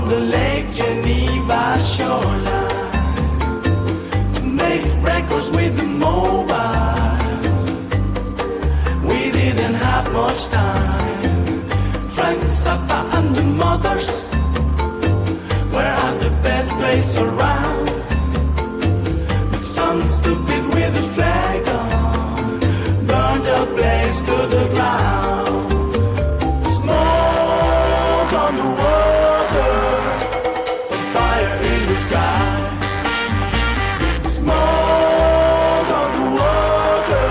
on the Lake Geneva shoreline, make records with the mobile. We didn't have much time. Frank Zappa and the Mothers were at the best place around. But some stupid with a flag on burned the place to the ground. Smoke on the water, a fire in the sky. Smoke on the water.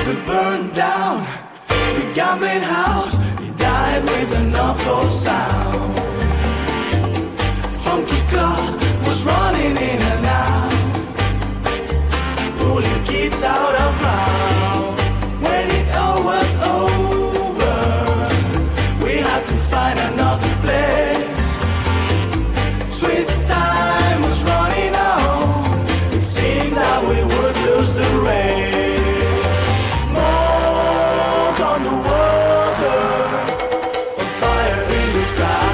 They burned down the gambling house. He died with an awful sound. Funky Claw was running in and out, pulling kids out of crowd. When it all was over, we had to find another place. Swiss time was running out. It seemed that we would lose the race. Smoke on the water, a fire in the sky.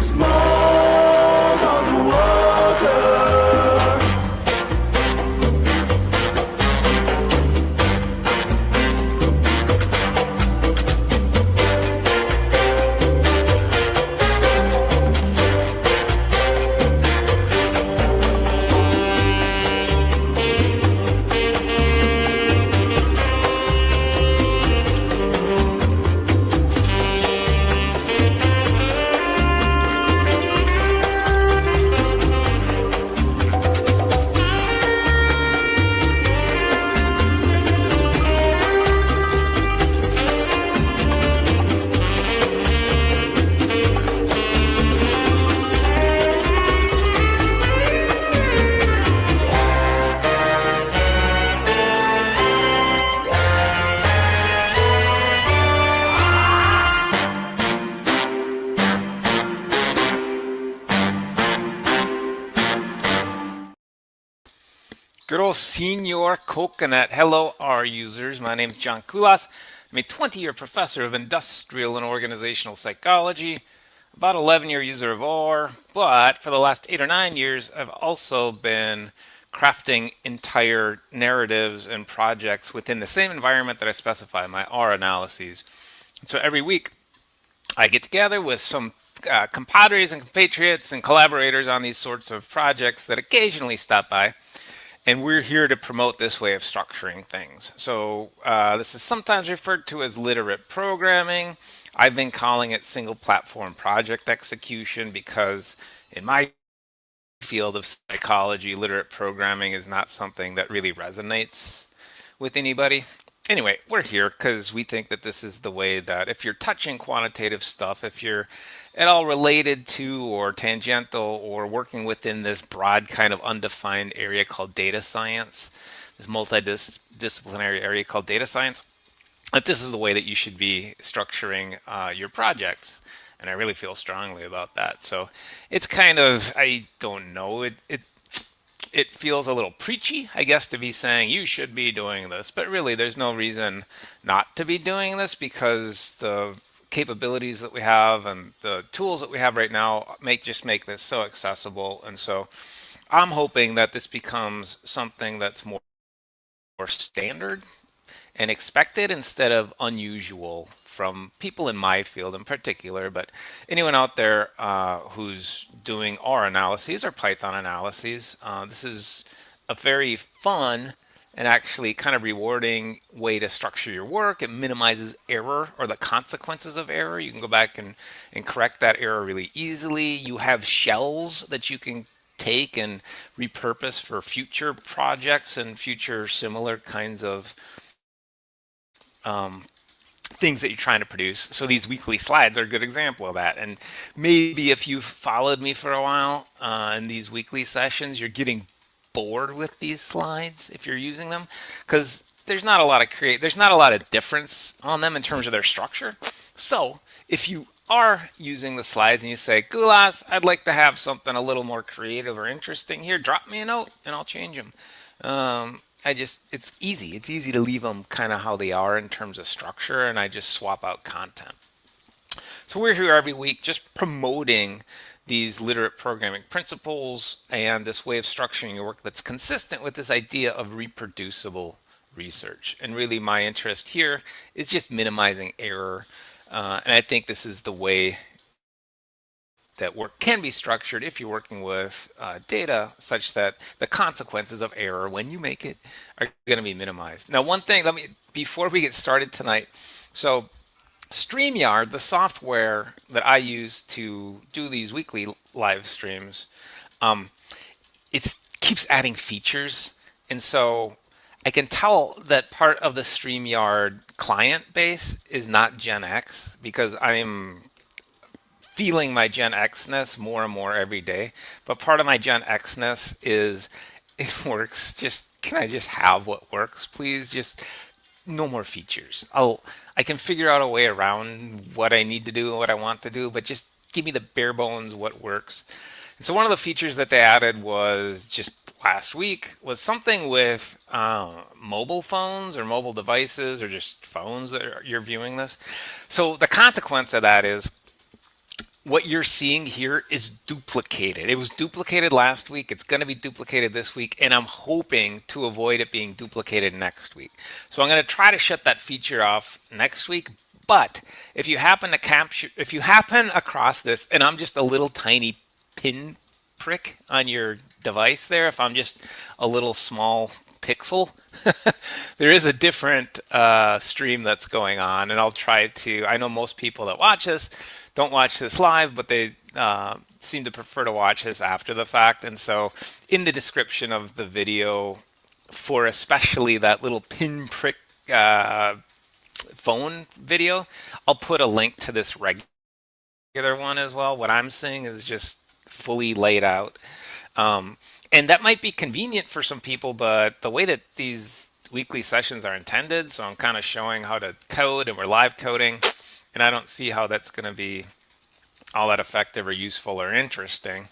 Smoke on the water. Good old Senior Coconut. Hello, our users. My name is John Kulas. I'm a 20-year professor of industrial and organizational psychology, about 11-year user of OR, but for the last 8 or 9 years, I've also been crafting entire narratives and projects within the same environment that I specify, my R analyses. And so every week, I get together with some compadres and compatriots and collaborators on these sorts of projects that occasionally stop by. And we're here to promote this way of structuring things. So this is sometimes referred to as literate programming. I've been calling it single platform project execution because in my field of psychology, literate programming is not something that really resonates with anybody. Anyway, we're here because we think that this is the way that if you're touching quantitative stuff, if you're at all related to or tangential or working within this broad kind of undefined area called data science, this multidisciplinary area called data science, that this is the way that you should be structuring your projects. And I really feel strongly about that. So it's kind of, I don't know, it feels a little preachy, I guess, to be saying you should be doing this, but really there's no reason not to be doing this because the capabilities that we have and the tools that we have right now just make this so accessible. And so I'm hoping that this becomes something that's more standard and expected instead of unusual from people in my field in particular, but anyone out there who's doing R analyses or Python analyses, this is a very fun and actually kind of rewarding way to structure your work. It minimizes error or the consequences of error. You can go back and correct that error really easily. You have shells that you can take and repurpose for future projects and future similar kinds of things that you're trying to produce. So these weekly slides are a good example of that. And maybe if you've followed me for a while in these weekly sessions, you're getting bored with these slides if you're using them, because there's not a lot of difference on them in terms of their structure. So if you are using the slides and you say, Gulas, I'd like to have something a little more creative or interesting here, drop me a note and I'll change them. It's easy. It's easy to leave them kind of how they are in terms of structure, and I just swap out content. So we're here every week just promoting these literate programming principles and this way of structuring your work that's consistent with this idea of reproducible research. And really my interest here is just minimizing error. And I think this is the way that work can be structured if you're working with data, such that the consequences of error when you make it are going to be minimized. Now, one thing, before we get started tonight, so StreamYard, the software that I use to do these weekly live streams, it keeps adding features. And so I can tell that part of the StreamYard client base is not Gen X, because I'm feeling my Gen X-ness more and more every day. But part of my Gen X-ness is it works. Just, can I just have what works, please? Just no more features. I can figure out a way around what I need to do and what I want to do, but just give me the bare bones what works. And so one of the features that they added was just last week was something with mobile phones or mobile devices or just phones that you're viewing this. So the consequence of that is what you're seeing here is duplicated. It was duplicated last week. It's going to be duplicated this week, and I'm hoping to avoid it being duplicated next week. So I'm going to try to shut that feature off next week. But if you happen across this, and I'm just a little tiny pin prick on your device there, if I'm just a little small pixel, there is a different stream that's going on, and I'll try to. I know most people that watch this don't watch this live, but they seem to prefer to watch this after the fact. And so in the description of the video, for especially that little pinprick phone video, I'll put a link to this regular one as well. What I'm seeing is just fully laid out. And that might be convenient for some people, but the way that these weekly sessions are intended, so I'm kind of showing how to code, and we're live coding, and I don't see how that's going to be all that effective or useful or interesting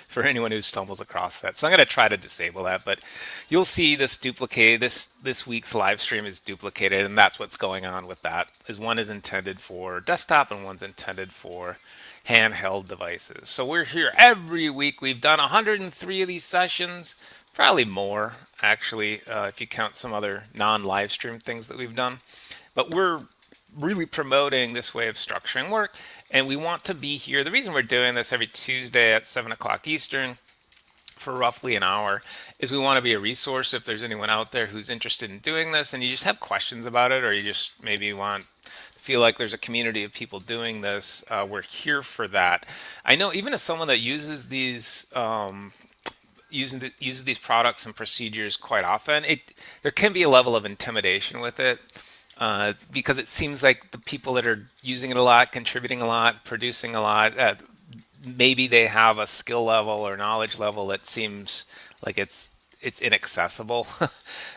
for anyone who stumbles across that. So I'm going to try to disable that, but you'll see this duplicate. This week's live stream is duplicated, and that's what's going on with that. Is one is intended for desktop and one's intended for handheld devices. So we're here every week. We've done 103 of these sessions, probably more actually, if you count some other non-live stream things that we've done. But we're really promoting this way of structuring work, and we want to be here. The reason we're doing this every Tuesday at 7 o'clock Eastern for roughly an hour is we want to be a resource if there's anyone out there who's interested in doing this and you just have questions about it, or you just maybe feel like there's a community of people doing this. We're here for that. I know even as someone that uses these uses these products and procedures quite often, there can be a level of intimidation with it. Because it seems like the people that are using it a lot, contributing a lot, producing a lot, maybe they have a skill level or knowledge level that seems like it's inaccessible.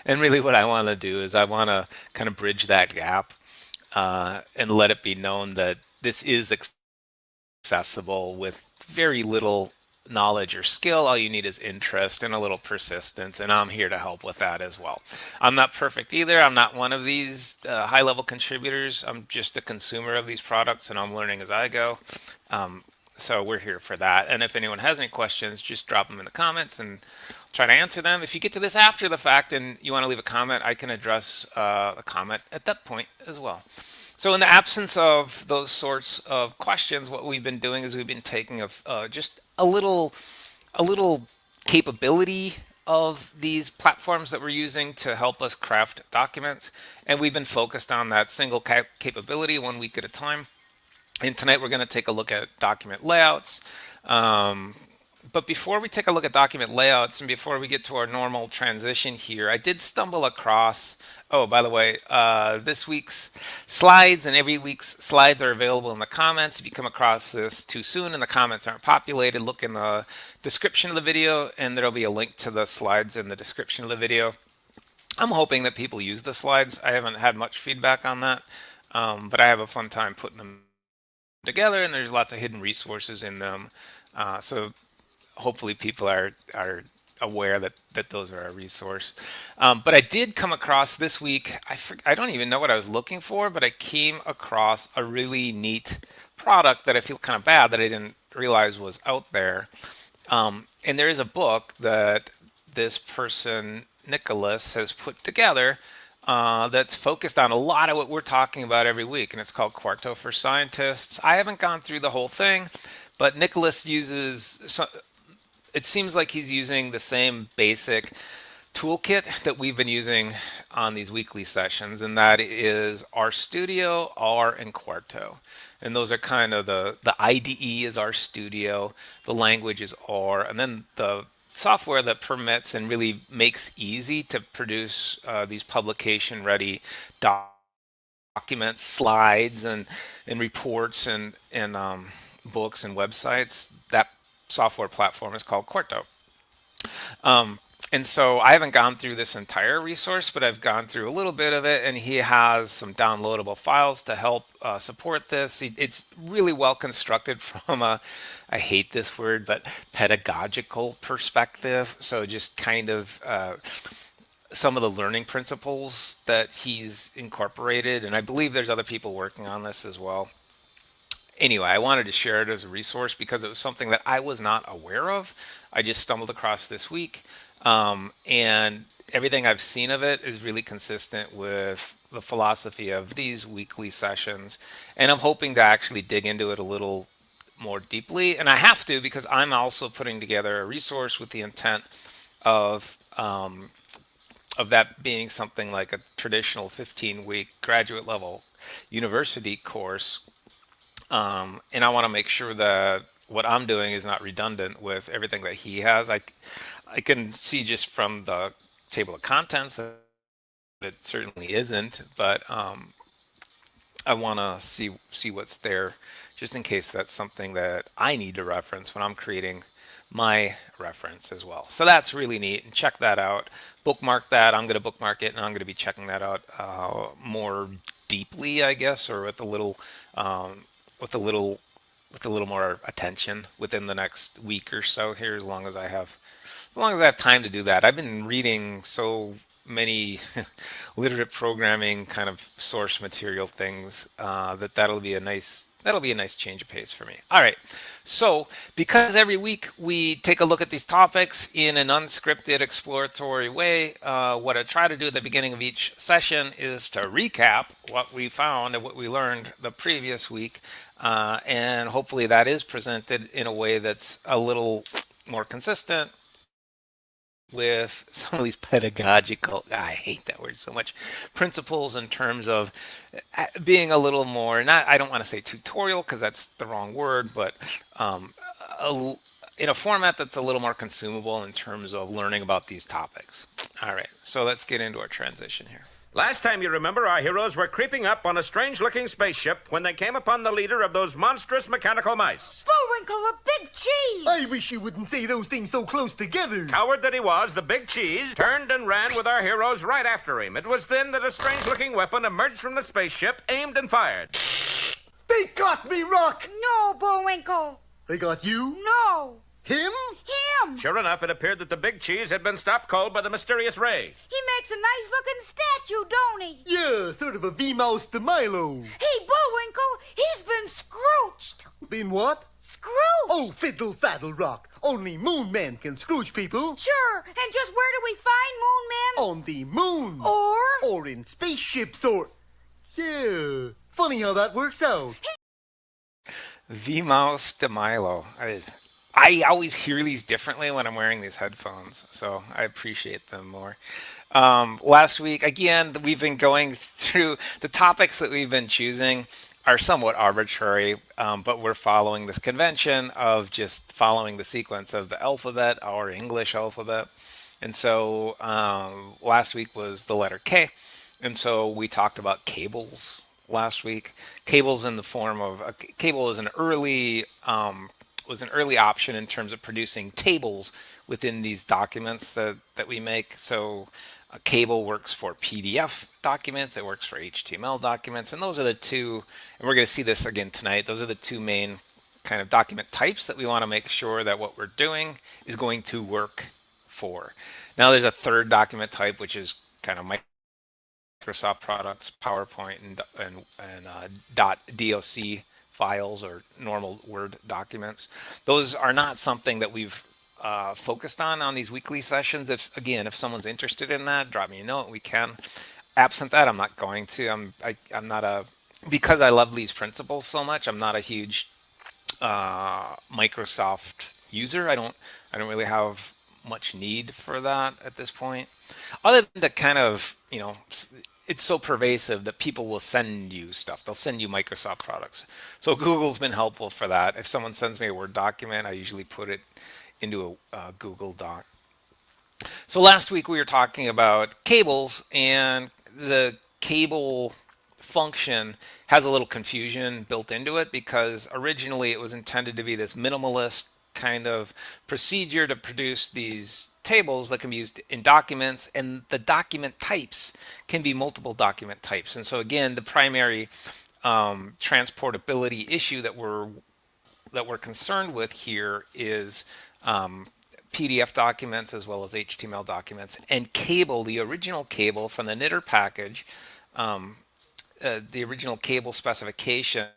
And really what I want to do is I want to kind of bridge that gap and let it be known that this is accessible with very little knowledge or skill. All you need is interest and a little persistence, and I'm here to help with that as well. I'm not perfect either. I'm not one of these high-level contributors. I'm just a consumer of these products, and I'm learning as I go. So we're here for that. And if anyone has any questions, just drop them in the comments and I'll try to answer them. If you get to this after the fact and you want to leave a comment, I can address a comment at that point as well. So in the absence of those sorts of questions, what we've been doing is we've been taking just a little capability of these platforms that we're using to help us craft documents, and we've been focused on that single capability 1 week at a time. And tonight we're going to take a look at document layouts. But before we take a look at document layouts and before we get to our normal transition here, I did stumble across, oh, by the way, this week's slides and every week's slides are available in the comments. If you come across this too soon and the comments aren't populated, look in the description of the video and there'll be a link to the slides in the description of the video. I'm hoping that people use the slides. I haven't had much feedback on that, but I have a fun time putting them together, and there's lots of hidden resources in them. So hopefully people are aware that those are a resource. But I did come across this week, I don't even know what I was looking for, but I came across a really neat product that I feel kind of bad that I didn't realize was out there. And there is a book that this person, Nicholas, has put together that's focused on a lot of what we're talking about every week, and it's called Quarto for Scientists. I haven't gone through the whole thing, but Nicholas it seems like he's using the same basic toolkit that we've been using on these weekly sessions, and that is RStudio, R, and Quarto. And those are kind of the IDE is RStudio, the language is R, and then the software that permits and really makes easy to produce these publication ready documents, slides, and reports and books and websites. That software platform is called Quarto. And so I haven't gone through this entire resource, but I've gone through a little bit of it, and he has some downloadable files to help support this. It's really well constructed from I hate this word, but pedagogical perspective. So just kind of some of the learning principles that he's incorporated, and I believe there's other people working on this as well. Anyway, I wanted to share it as a resource because it was something that I was not aware of. I just stumbled across this week. And everything I've seen of it is really consistent with the philosophy of these weekly sessions. And I'm hoping to actually dig into it a little more deeply. And I have to because I'm also putting together a resource with the intent of that being something like a traditional 15-week graduate level university course. And I want to make sure that what I'm doing is not redundant with everything that he has. I can see just from the table of contents that it certainly isn't, but I want to see what's there just in case that's something that I need to reference when I'm creating my reference as well. So that's really neat, and check that out. Bookmark that. I'm going to bookmark it, and I'm going to be checking that out more deeply, I guess, or with a little more attention within the next week or so here, as long as I have time to do that. I've been reading so many literate programming kind of source material things that'll be a nice change of pace for me. All right. So because every week we take a look at these topics in an unscripted, exploratory way, what I try to do at the beginning of each session is to recap what we found and what we learned the previous week. And hopefully that is presented in a way that's a little more consistent with some of these pedagogical, I hate that word so much, principles in terms of being a little more, I don't want to say tutorial because that's the wrong word, but in a format that's a little more consumable in terms of learning about these topics. All right, so let's get into our transition here. Last time, you remember, our heroes were creeping up on a strange-looking spaceship when they came upon the leader of those monstrous mechanical mice. Bullwinkle, a big cheese! I wish you wouldn't say those things so close together. Coward that he was, the big cheese turned and ran with our heroes right after him. It was then that a strange-looking weapon emerged from the spaceship, aimed and fired. They got me, Rock! No, Bullwinkle! They got you? No! Him? Him! Sure enough, it appeared that the big cheese had been stopped cold by the mysterious ray. He makes a nice-looking statue, don't he? Yeah, sort of a V-mouse to Milo. Hey, Bullwinkle, he's been scrooched! Been what? Scrooched! Oh, fiddle faddle, Rock. Only moon men can scrooge people. Sure, and just where do we find moon men? On the moon. Or in spaceships or... Yeah, funny how that works out. V-mouse to Milo. I always hear these differently when I'm wearing these headphones, so I appreciate them more. Last week, again, we've been going through the topics that we've been choosing are somewhat arbitrary, but we're following this convention of just following the sequence of the alphabet, our English alphabet. And so last week was the letter K, and so we talked about cables last week. Cables in the form of a cable is an early option in terms of producing tables within these documents that we make. So Kable works for PDF documents, it works for HTML documents, and those are the two, and we're going to see this again tonight, those are the two main kind of document types that we want to make sure that what we're doing is going to work for. Now there's a third document type, which is kind of Microsoft products, PowerPoint, and .doc files or normal Word documents. Those are not something that we've focused on these weekly sessions. If someone's interested in that, drop me a note. We can. Absent that, I'm not going to. I'm not a, because I love these principles so much. I'm not a huge Microsoft user. I don't really have much need for that at this point, other than to kind of, it's so pervasive that people will send you stuff. They'll send you Microsoft products. So Google's been helpful for that. If someone sends me a Word document, I usually put it into a Google Doc. So last week we were talking about cables, and the cable function has a little confusion built into it because originally it was intended to be this minimalist kind of procedure to produce these tables that can be used in documents, and the document types can be multiple document types. And so again, the primary transportability issue that we're concerned with here is PDF documents as well as HTML documents. And Kable, the original Kable from the knitter package, the original Kable specification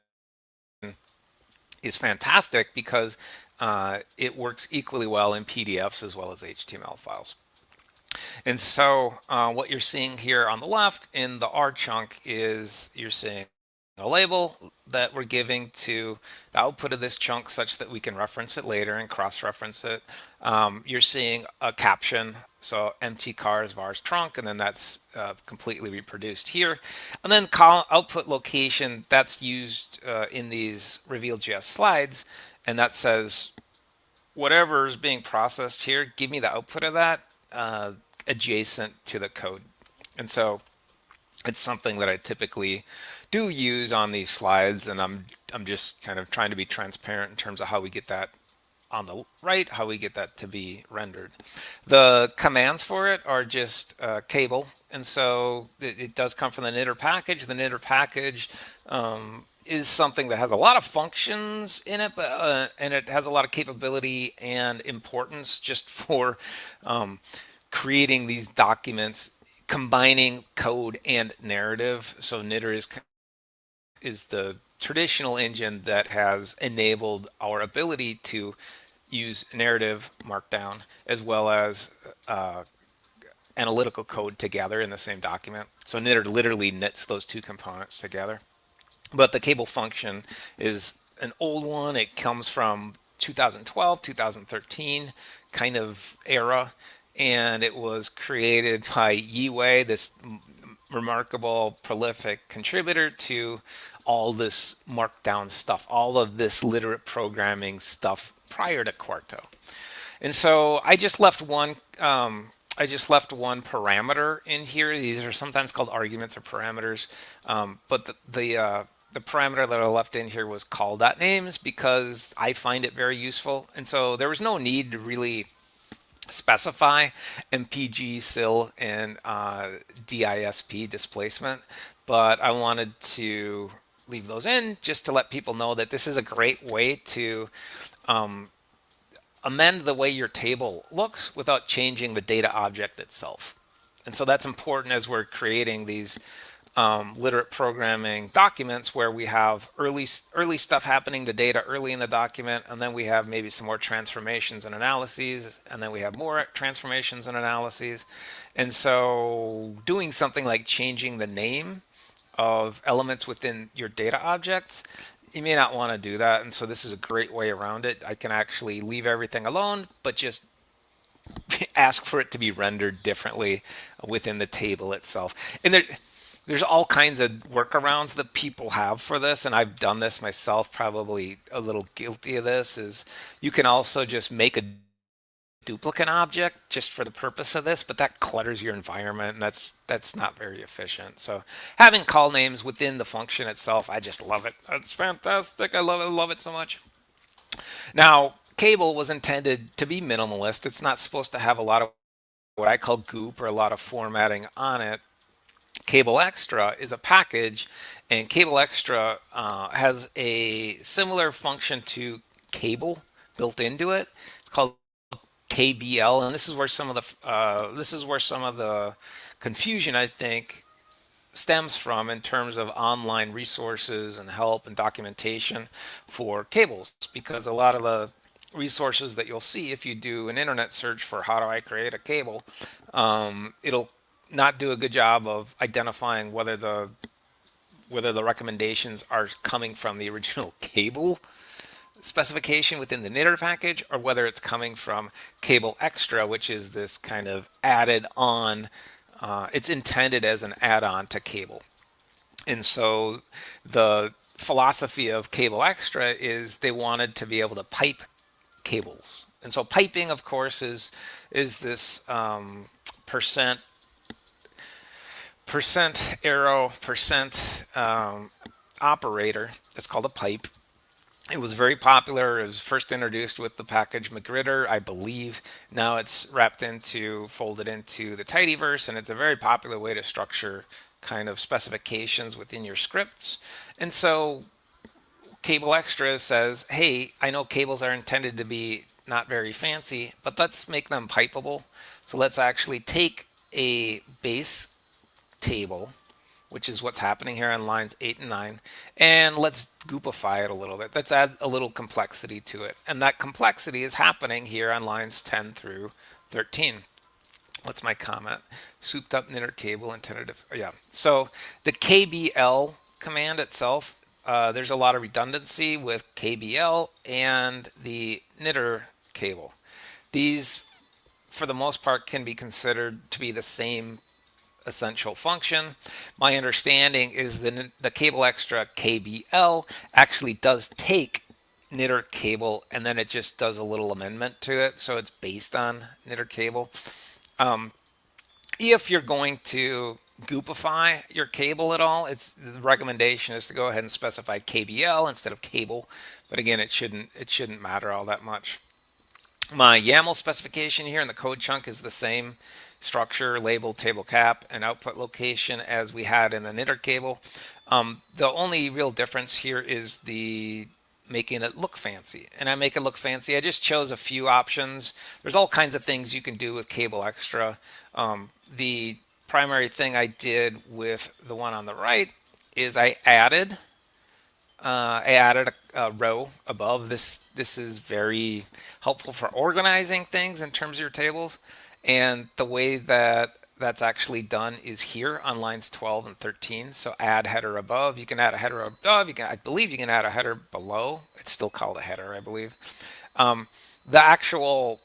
is fantastic because it works equally well in PDFs as well as HTML files. And so what you're seeing here on the left in the R chunk is you're seeing a label that we're giving to the output of this chunk such that we can reference it later and cross-reference it. You're seeing a caption, so empty cars, vars trunk, and then that's completely reproduced here. And then output location, that's used in these Reveal.js slides, and that says whatever is being processed here, give me the output of that adjacent to the code. And so it's something that I typically do use on these slides, and I'm just kind of trying to be transparent in terms of how we get that on the right, how we get that to be rendered. The commands for it are just kable, and so it does come from the knitter package. The knitter package is something that has a lot of functions in it, but, and it has a lot of capability and importance just for creating these documents, combining code and narrative. So knitter is the traditional engine that has enabled our ability to use narrative markdown as well as analytical code together in the same document. So knitter literally knits those two components together. But the kable function is an old one. It comes from 2012, 2013 kind of era, and it was created by vi-vii, this remarkable, prolific contributor to all this markdown stuff, all of this literate programming stuff prior to Quarto. And so I just left one parameter in here. These are sometimes called arguments or parameters, but the parameter that I left in here was call.names because I find it very useful. And so there was no need to really specify MPG, SIL, and DISP displacement, but I wanted to leave those in just to let people know that this is a great way to amend the way your table looks without changing the data object itself. And so that's important as we're creating these literate programming documents where we have early stuff happening to data early in the document, and then we have maybe some more transformations and analyses, and then we have more transformations and analyses. And so doing something like changing the name of elements within your data objects, you may not want to do that. And so this is a great way around it. I can actually leave everything alone, but just ask for it to be rendered differently within the table itself. And there's all kinds of workarounds that people have for this, and I've done this myself, probably a little guilty of this, is you can also just make a duplicate object just for the purpose of this, but that clutters your environment, and that's not very efficient. So having call names within the function itself, I just love it. It's fantastic. I love it so much. Now, Kable was intended to be minimalist. It's not supposed to have a lot of what I call goop or a lot of formatting on it. Kable Extra is a package, and Kable Extra has a similar function to Kable built into it. It's called KBL, and this is where some of the confusion, I think, stems from in terms of online resources and help and documentation for cables, because a lot of the resources that you'll see if you do an internet search for how do I create a cable, it'll not do a good job of identifying whether the recommendations are coming from the original cable specification within the knitter package, or whether it's coming from Kable Extra, which is this kind of added on. It's intended as an add-on to cable. And so the philosophy of Kable Extra is they wanted to be able to pipe cables. And so piping, of course, is this percent arrow percent operator. It's called a pipe. It was very popular. It was first introduced with the package McGritter, I believe. Now it's folded into the tidyverse, and it's a very popular way to structure kind of specifications within your scripts. And so Kable Extra says, hey, I know cables are intended to be not very fancy, but let's make them pipeable. So let's actually take a base table, which is what's happening here on lines 8 and 9, and let's goopify it a little bit. Let's add a little complexity to it. And that complexity is happening here on lines 10 through 13. What's my comment? Souped up knitter cable and tentative. Yeah. So the KBL command itself, there's a lot of redundancy with KBL and the knitter cable. These, for the most part, can be considered to be the same essential function. My understanding is the Kable Extra KBL actually does take knitter cable, and then it just does a little amendment to it, so it's based on knitter cable. If you're going to goopify your cable at all, the recommendation is to go ahead and specify KBL instead of cable, but again, it shouldn't matter all that much. My YAML specification here in the code chunk is the same structure, label, table cap, and output location as we had in the knitter cable. The only real difference here is the making it look fancy. And I make it look fancy. I just chose a few options. There's all kinds of things you can do with Kable Extra. The primary thing I did with the one on the right is I added a row above. This is very helpful for organizing things in terms of your tables. And the way that that's actually done is here on lines 12 and 13. So add header above. You can add a header above. I believe you can add a header below. It's still called a header, I believe. The actual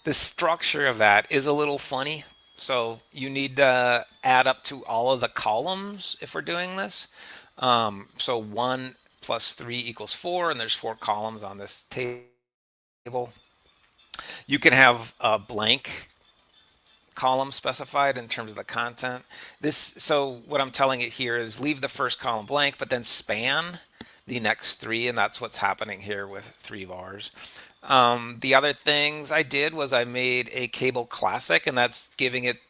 the structure of that is a little funny. So you need to add up to all of the columns if we're doing this. So 1 plus 3 equals 4, and there's 4 columns on this table. You can have a blank column specified in terms of the content. So what I'm telling it here is leave the first column blank, but then span the next 3, and that's what's happening here with 3 vars. The other things I did was I made a cable classic, and that's giving it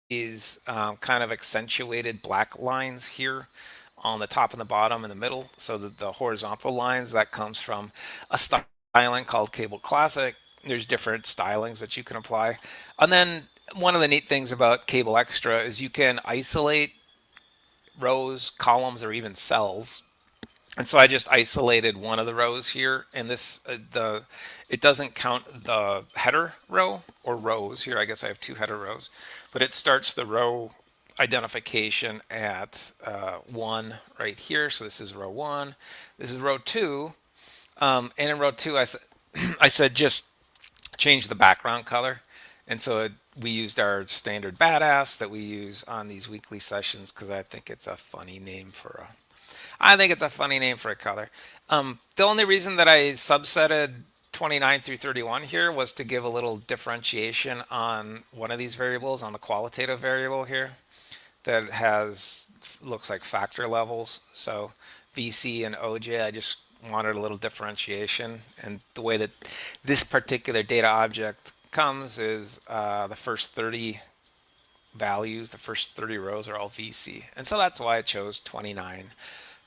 these kind of accentuated black lines here on the top and the bottom and the middle. So that the horizontal lines, that comes from a styling called Cable Classic. There's different stylings that you can apply. And then one of the neat things about Kable Extra is you can isolate rows, columns, or even cells. And so I just isolated one of the rows here, and this it doesn't count the header row or rows here. I guess I have 2 header rows, but it starts the row identification at 1 right here. So this is row 1. This is row 2, and in row 2 I said just change the background color, and so we used our standard badass that we use on these weekly sessions because I think it's a funny name for a color. The only reason that I subsetted 29 through 31 here was to give a little differentiation on one of these variables, on the qualitative variable here that looks like factor levels. So VC and OJ, I just wanted a little differentiation, and the way that this particular data object comes is the first 30 values, the first 30 rows are all VC. And so that's why I chose 29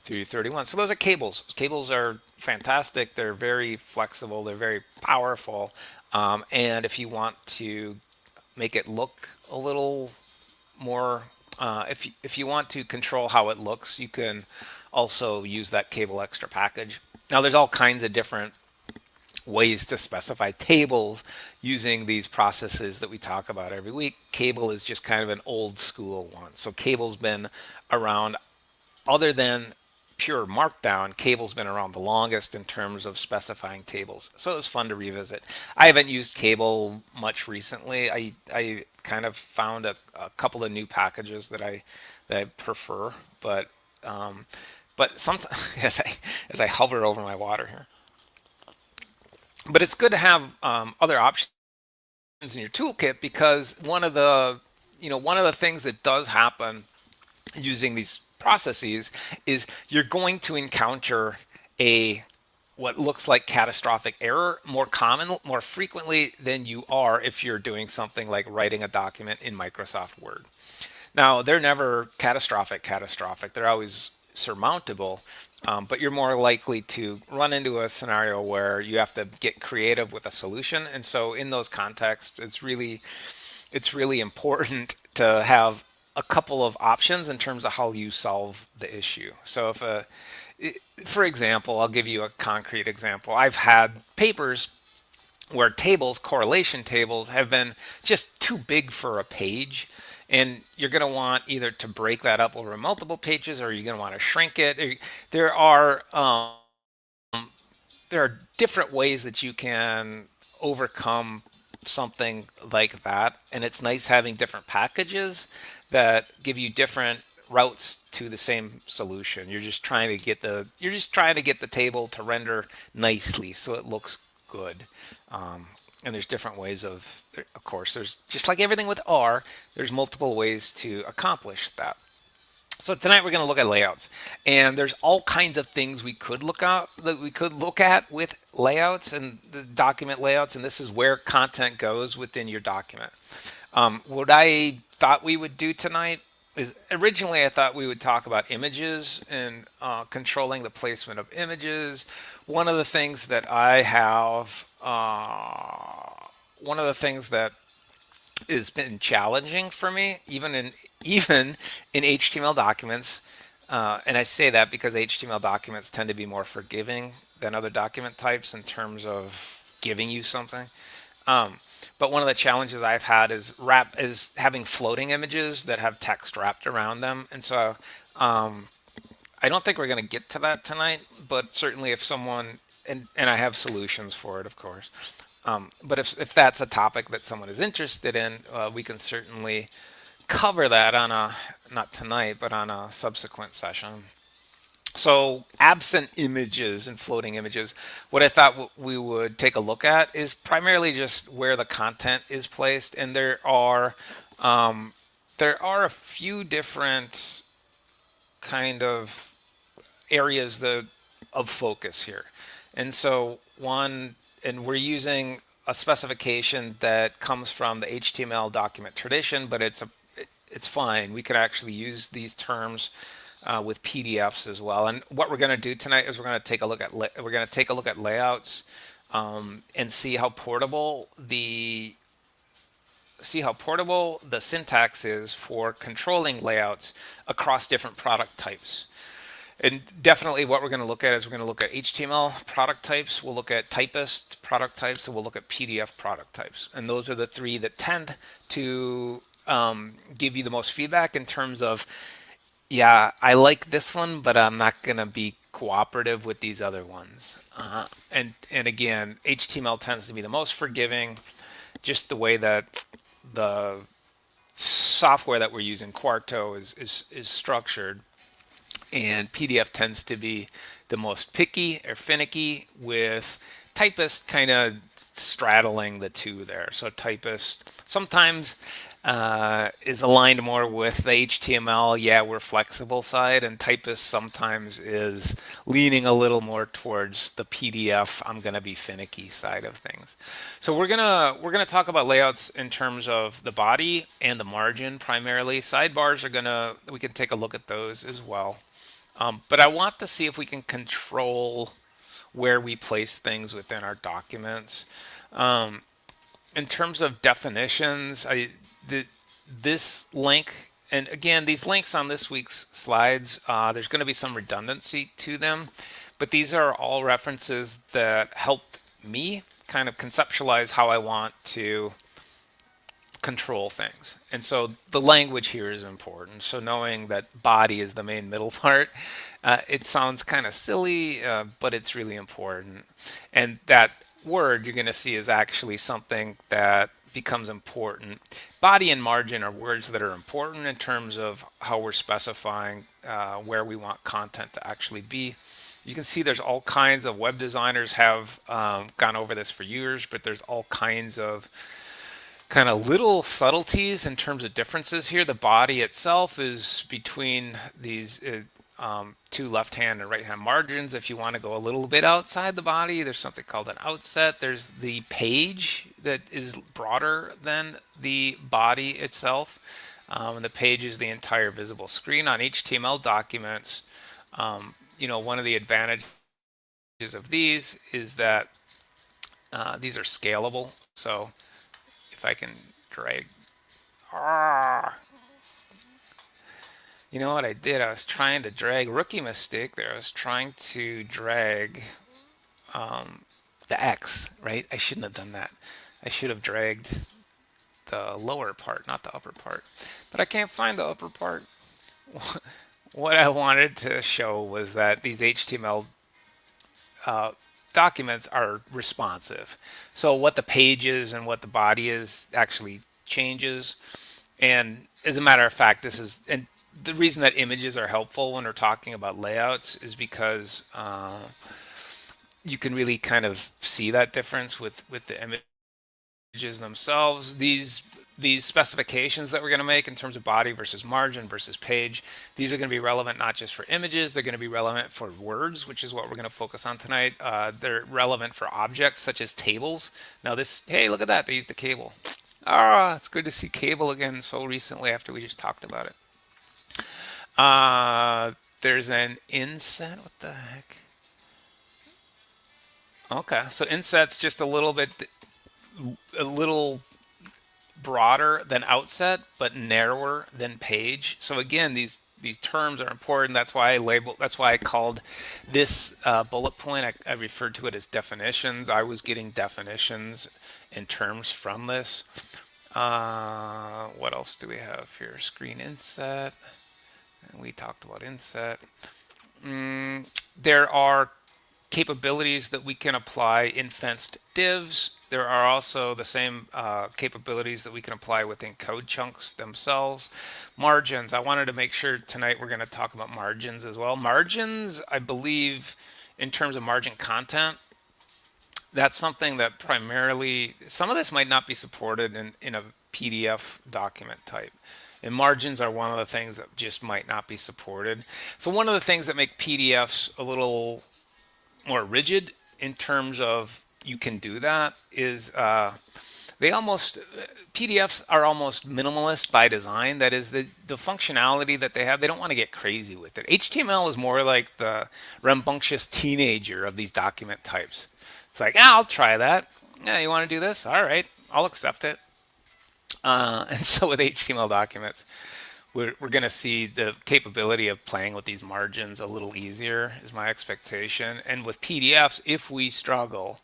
through 31. So those are cables. Cables are fantastic. They're very flexible. They're very powerful. And if you want to make it look a little more, if you want to control how it looks, you can also use that cable extra package. Now there's all kinds of different ways to specify tables using these processes that we talk about every week. Kable is just kind of an old school one. So cable's been around, other than pure markdown, cable's been around the longest in terms of specifying tables. So it was fun to revisit. I haven't used cable much recently. I kind of found a couple of new packages that I prefer, but sometimes as I hover over my water here. But it's good to have other options in your toolkit, because one of the things that does happen using these processes is you're going to encounter what looks like catastrophic error more frequently than you are if you're doing something like writing a document in Microsoft Word. Now, they're never catastrophic. They're always surmountable. But you're more likely to run into a scenario where you have to get creative with a solution. And so in those contexts, it's really important to have a couple of options in terms of how you solve the issue. So for example, I'll give you a concrete example. I've had papers where correlation tables, have been just too big for a page. And you're going to want either to break that up over multiple pages, or you're going to want to shrink it. There are different ways that you can overcome something like that. And it's nice having different packages that give you different routes to the same solution. You're just trying to get the table to render nicely so it looks good. And there's different ways of course, there's just like everything with R, there's multiple ways to accomplish that. So tonight we're going to look at layouts, and there's all kinds of things we could look at with layouts and the document layouts, and this is where content goes within your document. What I thought we would do tonight is, originally I thought we would talk about images and controlling the placement of images. One of the things that has been challenging for me, even in HTML documents, and I say that because HTML documents tend to be more forgiving than other document types in terms of giving you something. But one of the challenges I've had is having floating images that have text wrapped around them, and so I don't think we're going to get to that tonight. But certainly, if someone and I have solutions for it, of course. But if that's a topic that someone is interested in, we can certainly cover that not tonight, but on a subsequent session. So absent images and floating images, what I thought we would take a look at is primarily just where the content is placed. And there are a few different kind of areas of focus here. And so and we're using a specification that comes from the HTML document tradition, but it's fine. We could actually use these terms with PDFs as well. And what we're going to do tonight is we're going to take a look at layouts and see how portable the syntax is for controlling layouts across different product types. And definitely what we're going to look at is we're going to look at HTML product types, we'll look at typist product types, and we'll look at PDF product types. And those are the three that tend to give you the most feedback in terms of, yeah, I like this one, but I'm not going to be cooperative with these other ones. And again, HTML tends to be the most forgiving, just the way that the software that we're using, Quarto, is structured. And PDF tends to be the most picky or finicky, with typist kind of straddling the two there. So typist, sometimes is aligned more with the HTML, yeah, we're flexible side, and typist sometimes is leaning a little more towards the PDF, I'm gonna be finicky side of things. So we're gonna talk about layouts in terms of the body and the margin primarily. Sidebars we can take a look at those as well. But I want to see if we can control where we place things within our documents. In terms of definitions, this link, and again, these links on this week's slides, there's going to be some redundancy to them, but these are all references that helped me kind of conceptualize how I want to control things. And so the language here is important. So knowing that body is the main middle part, it sounds kind of silly, but it's really important. And that word you're going to see is actually something that becomes important. Body and margin are words that are important in terms of how we're specifying where we want content to actually be. You can see there's all kinds of web designers have gone over this for years, but there's all kinds of kind of little subtleties in terms of differences here. The body itself is between these two left-hand and right-hand margins. If you want to go a little bit outside the body, there's something called an outset. There's the page that is broader than the body itself. And the page is the entire visible screen on HTML documents. One of the advantages of these is that these are scalable. So if I can drag, you know what I did? I was trying to drag, rookie mistake there. I was trying to drag the X, right? I shouldn't have done that. I should have dragged the lower part, not the upper part. But I can't find the upper part. What I wanted to show was that these HTML documents are responsive. So what the page is and what the body is actually changes. And as a matter of fact, and the reason that images are helpful when we're talking about layouts is because you can really kind of see that difference with the images themselves. These specifications that we're going to make in terms of body versus margin versus page, these are going to be relevant not just for images, they're going to be relevant for words, which is what we're going to focus on tonight. They're relevant for objects such as tables. Now hey, look at that, they used the kable. It's good to see kable again so recently after we just talked about it. There's an inset, what the heck? Okay, so inset's just a little broader than outset, but narrower than page. So again, these terms are important. That's why I called this bullet point, I referred to it as definitions. I was getting definitions and terms from this. What else do we have here? Screen inset. We talked about inset. There are capabilities that we can apply in fenced divs. There are also the same capabilities that we can apply within code chunks themselves. Margins, I wanted to make sure tonight we're going to talk about margins as well. Margins, I believe, in terms of margin content, that's something that primarily, some of this might not be supported in a PDF document type. And margins are one of the things that just might not be supported. So one of the things that make PDFs a little more rigid in terms of you can do that is PDFs are almost minimalist by design. That is the functionality that they have, they don't want to get crazy with it. HTML is more like the rambunctious teenager of these document types. It's like, I'll try that. Yeah, you want to do this? All right, I'll accept it. And so with HTML documents, we're going to see the capability of playing with these margins a little easier is my expectation. And with PDFs, if we struggle,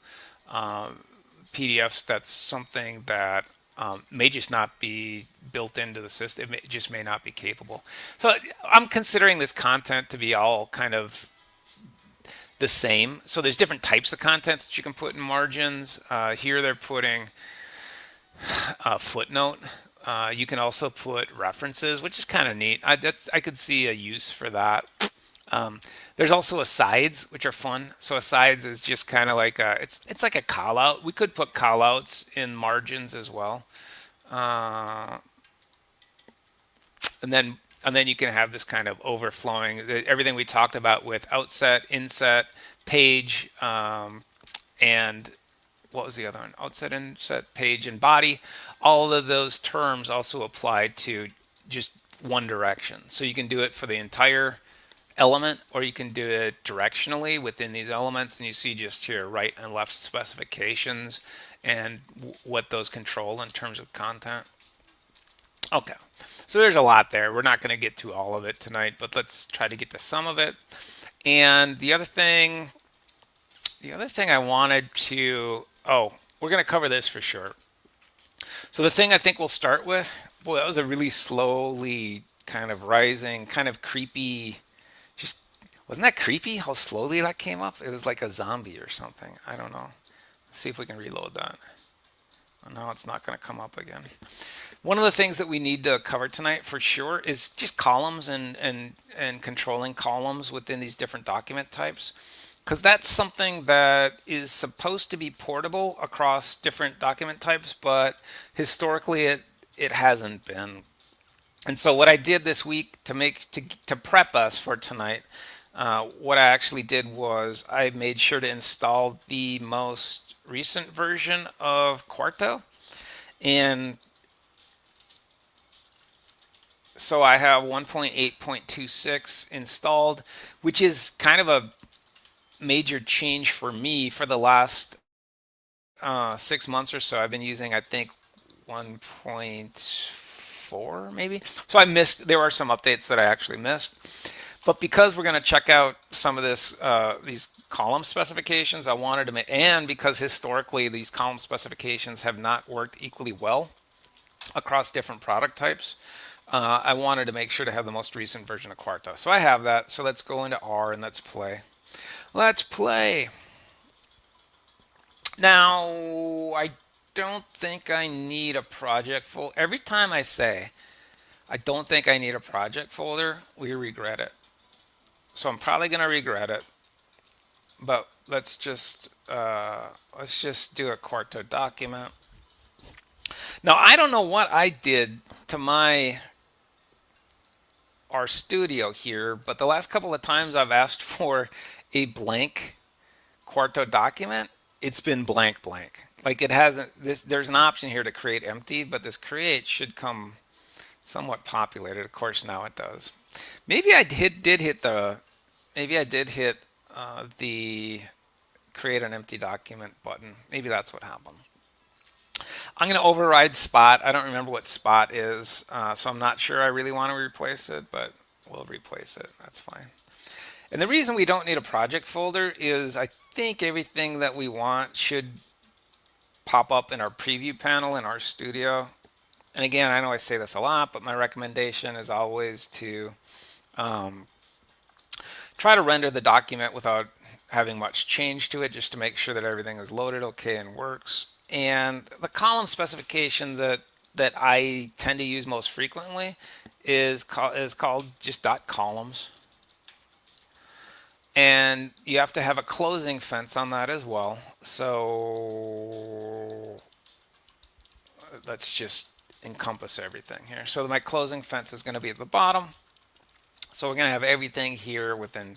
PDFs, that's something that may just not be built into the system. It just may not be capable. So I'm considering this content to be all kind of the same. So there's different types of content that you can put in margins. Here they're putting a footnote. You can also put references, which is kind of neat. I could see a use for that. There's also asides, which are fun. So asides is just kind of like it's like a call out. We could put call outs in margins as well. and then you can have this kind of overflowing, everything we talked about with outset, inset, page, and what was the other one? Outset, inset, page, and body. All of those terms also apply to just one direction. So you can do it for the entire element, or you can do it directionally within these elements, and you see just here right and left specifications and what those control in terms of content. Okay, so there's a lot there. We're not going to get to all of it tonight, but let's try to get to some of it. And the other thing I wanted to, we're going to cover this for sure. So the thing I think we'll start with, boy, that was a really slowly kind of rising, kind of creepy. Just wasn't that creepy how slowly that came up? It was like a zombie or something. I don't know. Let's see if we can reload that. Oh, no, it's not going to come up again. One of the things that we need to cover tonight for sure is just columns and controlling columns within these different document types, because that's something that is supposed to be portable across different document types, but historically it hasn't been. And so what I did this week to prep us for tonight, what I actually did was I made sure to install the most recent version of Quarto. And so I have 1.8.26 installed, which is kind of a major change for me. For the last 6 months or so, I've been using, I think, 1.4 maybe. So there are some updates that I actually missed. But because we're going to check out some of these column specifications, I wanted to and because historically these column specifications have not worked equally well across different product types, I wanted to make sure to have the most recent version of Quarto. So I have that. So let's go into R and let's play. Let's play. Now, I don't think I need a project folder. Every time I say I don't think I need a project folder, we regret it. So I'm probably going to regret it. But let's just do a Quarto document. Now, I don't know what I did to my RStudio here, but the last couple of times I've asked for a blank Quarto document, it's been blank. Like it hasn't, there's an option here to create empty, but this create should come somewhat populated. Of course, now it does. Maybe I did hit the create an empty document button. Maybe that's what happened. I'm going to override spot. I don't remember what spot is, so I'm not sure I really want to replace it, but we'll replace it. That's fine. And the reason we don't need a project folder is I think everything that we want should pop up in our preview panel in RStudio. And again, I know I say this a lot, but my recommendation is always to try to render the document without having much change to it, just to make sure that everything is loaded okay and works. And the column specification that I tend to use most frequently is called just .columns. And you have to have a closing fence on that as well. So let's just encompass everything here. So my closing fence is going to be at the bottom. So we're going to have everything here within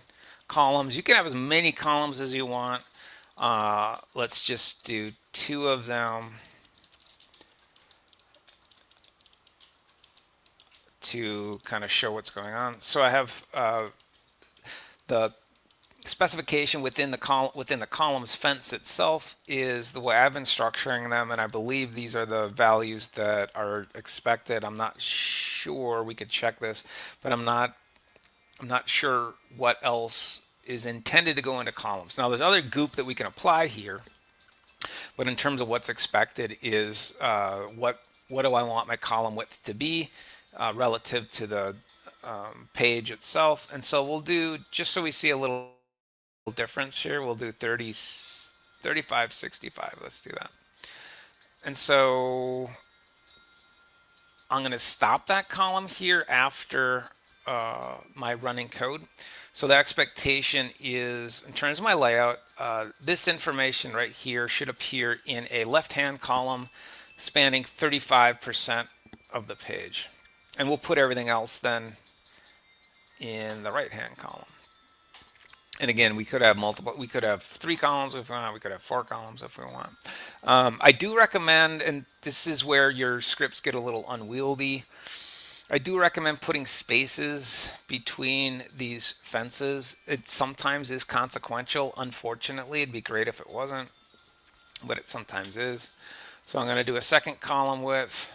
columns. You can have as many columns as you want. Let's just do 2 of them to kind of show what's going on. So I have the specification within the columns fence itself is the way I've been structuring them, and I believe these are the values that are expected. I'm not sure, we could check this, but I'm not sure what else is intended to go into columns. Now there's other goop that we can apply here, but in terms of what's expected is what do I want my column width to be relative to the page itself. And so we'll do, just so we see a little difference here, we'll do 35, 65. Let's do that. And so I'm going to stop that column here after my running code. So the expectation is, in terms of my layout, this information right here should appear in a left-hand column spanning 35% of the page. And we'll put everything else then in the right-hand column. And again, we could have multiple, we could have 3 columns if we want, we could have 4 columns if we want. I do recommend, and this is where your scripts get a little unwieldy, I do recommend putting spaces between these fences. It sometimes is consequential. Unfortunately, it'd be great if it wasn't, but it sometimes is. So I'm going to do a second column width.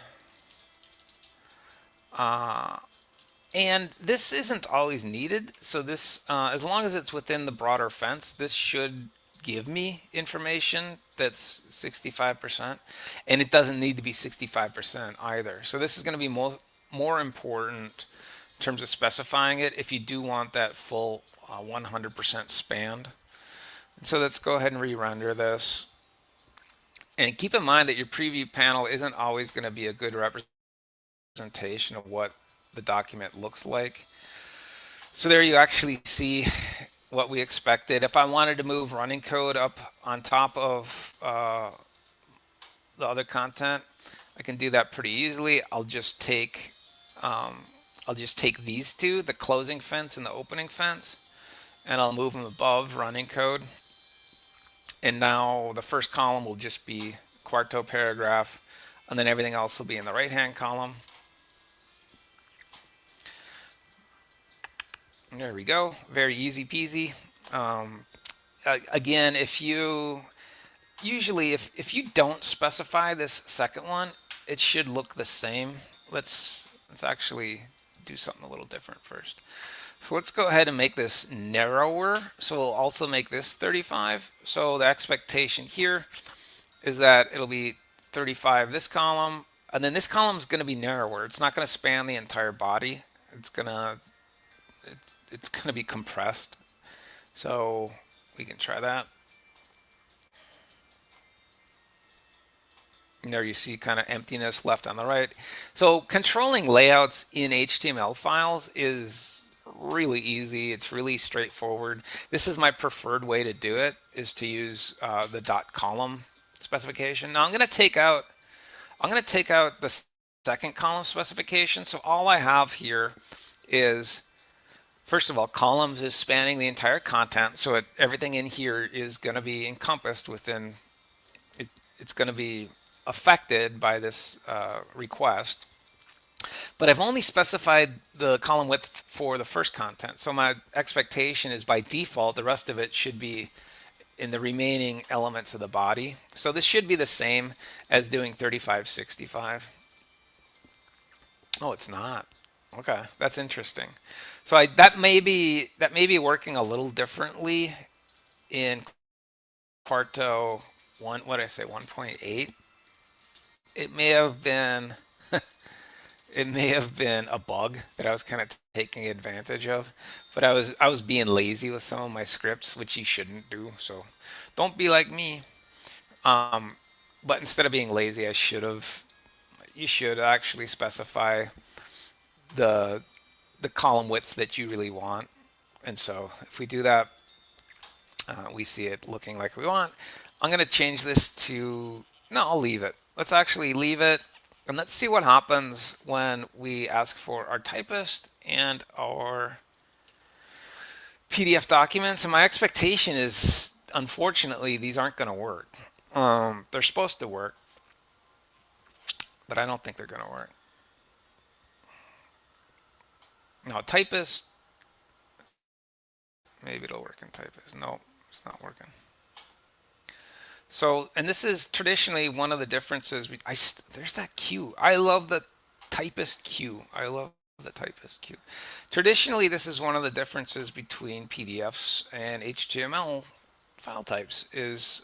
And this isn't always needed. So this, as long as it's within the broader fence, this should give me information that's 65%. And it doesn't need to be 65% either. So this is going to be more important in terms of specifying it if you do want that full 100% spanned. And so let's go ahead and re-render this. And keep in mind that your preview panel isn't always going to be a good representation of what the document looks like. So there you actually see what we expected. If I wanted to move running code up on top of the other content, I can do that pretty easily. I'll just take these two, the closing fence and the opening fence, and I'll move them above running code. And now the first column will just be Quarto paragraph, and then everything else will be in the right-hand column. There we go. Very easy peasy. Again, if you don't specify this second one, it should look the same. Let's actually do something a little different first. So let's go ahead and make this narrower. So we'll also make this 35. So the expectation here is that it'll be 35 this column, and then this column is going to be narrower. It's not going to span the entire body. It's going to be compressed. So we can try that. And there you see kind of emptiness left on the right. So controlling layouts in HTML files is really easy. It's really straightforward. This is my preferred way to do it, is to use the dot column specification. Now I'm going to take out the second column specification. So all I have here is, first of all, columns is spanning the entire content. So everything in here is going to be encompassed within it. It's going to be affected by this request. But I've only specified the column width for the first content. So my expectation is by default, the rest of it should be in the remaining elements of the body. So this should be the same as doing 3565. Oh, it's not. Okay, that's interesting. So that may be working a little differently in Quarto 1.8. It may have been a bug that I was kind of taking advantage of, but I was being lazy with some of my scripts, which you shouldn't do. So don't be like me. But instead of being lazy, you should actually specify the column width that you really want. And so if we do that, we see it looking like we want. I'm going to change this to, no, I'll leave it. Let's actually leave it, and let's see what happens when we ask for our typist and our PDF documents. And my expectation is, unfortunately, these aren't going to work. They're supposed to work, but I don't think they're going to work. Now, typist, maybe it'll work in typist. No, it's not working. So, and this is traditionally one of the differences. There's that Q. I love the typist Q. I love the typist Q. Traditionally, this is one of the differences between PDFs and HTML file types is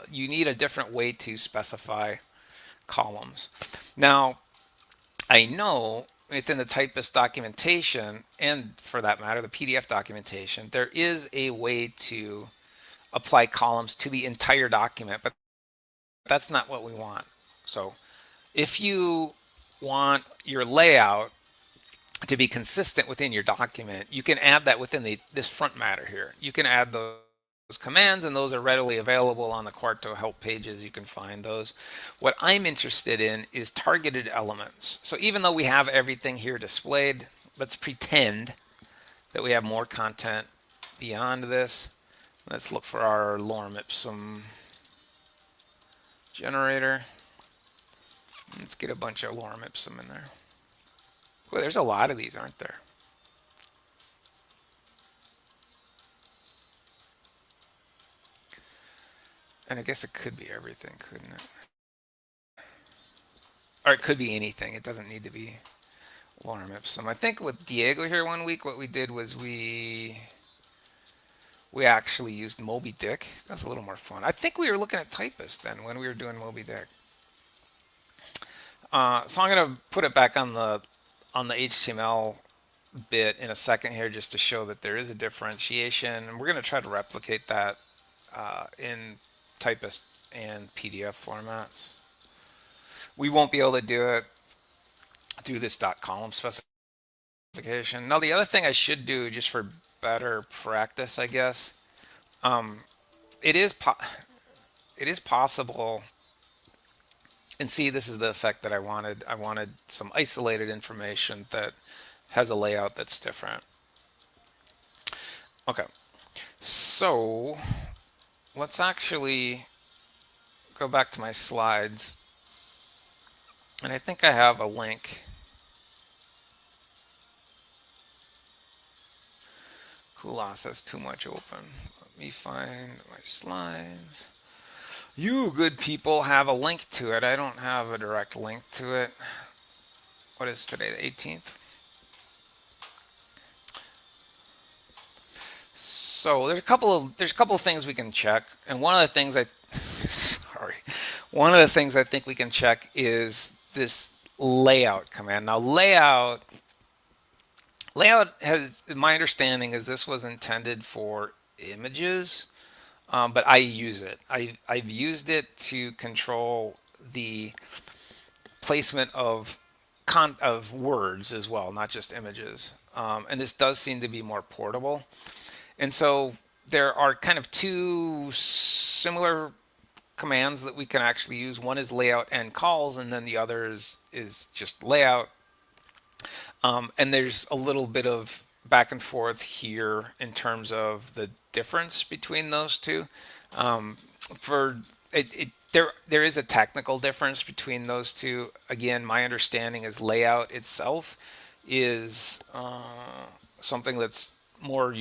you need a different way to specify columns. Now, I know within the typist documentation, and for that matter, the PDF documentation, there is a way to apply columns to the entire document, but that's not what we want. So if you want your layout to be consistent within your document, you can add that within this front matter here. You can add commands, and those are readily available on the Quarto help pages. You can find those. What I'm interested in is targeted elements. So even though we have everything here displayed, let's pretend that we have more content beyond this. Let's look for our lorem ipsum generator. Let's get a bunch of lorem ipsum in there. Boy, there's a lot of these, aren't there? And I guess it could be everything, couldn't it? Or it could be anything. It doesn't need to be lorem ipsum. I think with Diego here one week, what we did was we actually used Moby Dick. That was a little more fun. I think we were looking at typist then when we were doing Moby Dick. So I'm going to put it back on the HTML bit in a second here just to show that there is a differentiation. And we're going to try to replicate that in typist and PDF formats. We won't be able to do it through this .column specification. Now the other thing I should do just for better practice, I guess, it is possible, and see, this is the effect that I wanted. I wanted some isolated information that has a layout that's different. Okay, so let's actually go back to my slides, and I think I have a link. Kulas has too much open. Let me find my slides. You good people have a link to it. I don't have a direct link to it. What is today, the 18th? So there's a couple of things we can check, and one of the things one of the things I think we can check is this layout command. Now layout has, my understanding is this was intended for images, but I use it. I've used it to control the placement of words as well, not just images. And this does seem to be more portable. And so there are kind of two similar commands that we can actually use. One is layout and calls, and then the other is just layout. And there's a little bit of back and forth here in terms of the difference between those two. There is a technical difference between those two. Again, my understanding is layout itself is something that's more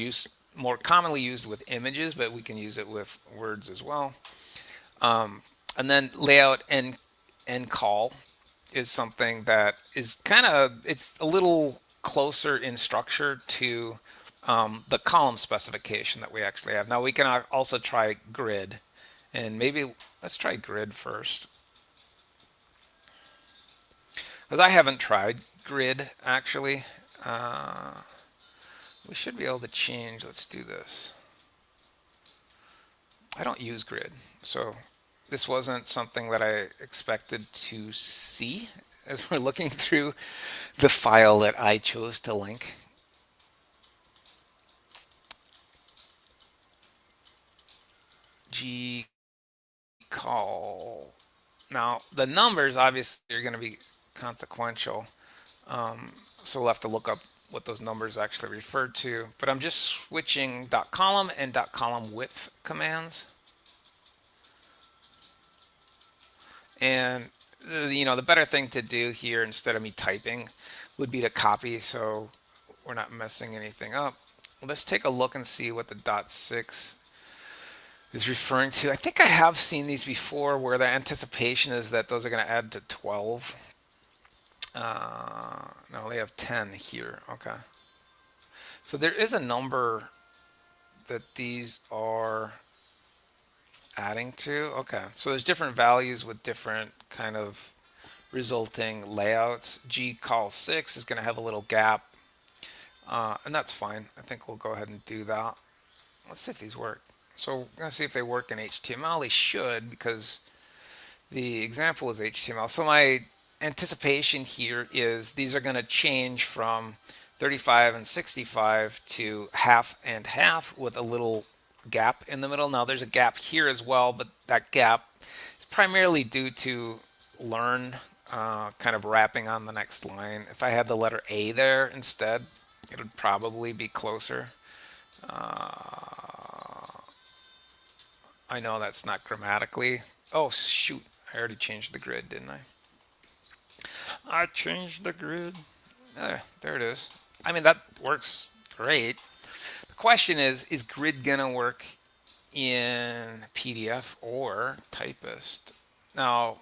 commonly used with images, but we can use it with words as well. And then layout and call is something that is it's a little closer in structure to the column specification that we actually have. Now we can also try grid, and maybe let's try grid first, because I haven't tried grid actually. We should be able to change. Let's do this. I don't use grid, so this wasn't something that I expected to see as we're looking through the file that I chose to link. G call. Now the numbers obviously are going to be consequential, so we'll have to look up what those numbers actually refer to. But I'm just switching .column and .column width commands. And the better thing to do here instead of me typing would be to copy, so we're not messing anything up. Let's take a look and see what the .6 is referring to. I think I have seen these before where the anticipation is that those are going to add to 12. No, they have 10 here. Okay. So there is a number that these are adding to. Okay. So there's different values with different kind of resulting layouts. G call 6 is going to have a little gap. And that's fine. I think we'll go ahead and do that. Let's see if these work. So we're going to see if they work in HTML. They should, because the example is HTML. So my anticipation here is these are going to change from 35 and 65 to half and half with a little gap in the middle. Now there's a gap here as well, but that gap is primarily due to learn kind of wrapping on the next line. If I had the letter A there instead, it would probably be closer. I know that's not grammatically. Oh shoot, I already changed the grid, didn't I? I changed the grid. There it is. I mean, that works great. The question is grid gonna work in PDF or typist? Now,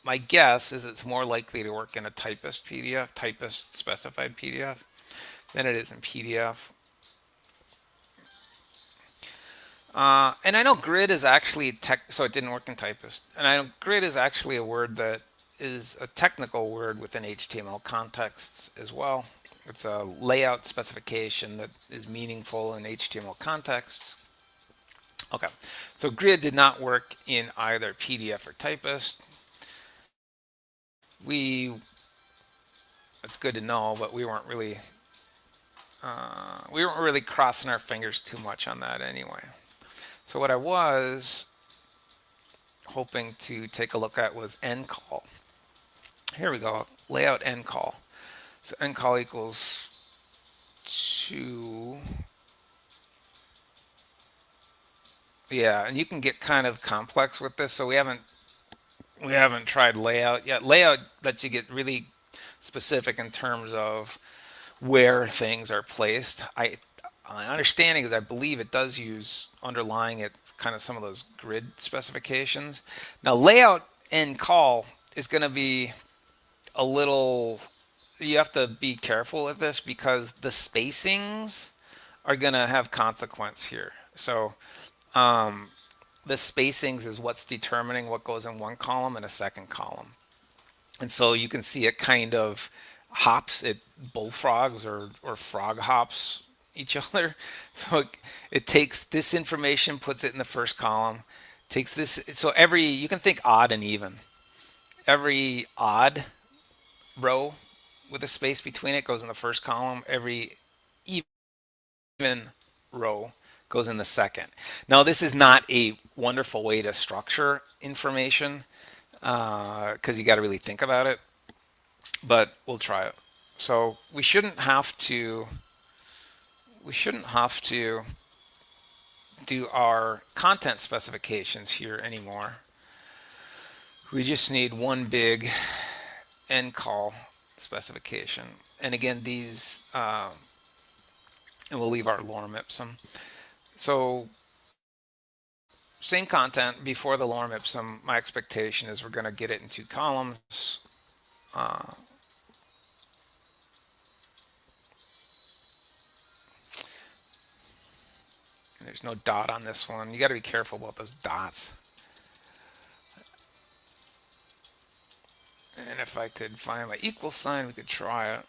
my guess is it's more likely to work in a typist PDF, typist specified PDF, than it is in PDF. And I know grid is actually so it didn't work in typist. And I know grid is actually a word that is a technical word within HTML contexts as well. It's a layout specification that is meaningful in HTML contexts. Okay, so grid did not work in either PDF or typist. It's good to know, but we weren't really crossing our fingers too much on that anyway. So what I was hoping to take a look at was endcall. Here we go, layout endcall. So endcall equals 2. Yeah, and you can get kind of complex with this. So we haven't tried layout yet. Layout lets you get really specific in terms of where things are placed. My understanding is I believe it does use underlying it kind of some of those grid specifications. Now layout endcall is going to be a little, you have to be careful with this because the spacings are going to have consequence here. So the spacings is what's determining what goes in one column and a second column. And so you can see it kind of hops, it bullfrogs or frog hops each other. So it takes this information, puts it in the first column, takes this, so you can think odd and even. Every odd row with a space between it goes in the first column. Every even row goes in the second. Now this is not a wonderful way to structure information because you got to really think about it, but we'll try it. So we shouldn't have to do our content specifications here anymore. We just need one big end call specification. And again, these, and we'll leave our lorem ipsum. So same content before the lorem ipsum. My expectation is we're going to get it in 2 columns. There's no dot on this one. You got to be careful about those dots. And if I could find my equal sign, we could try it.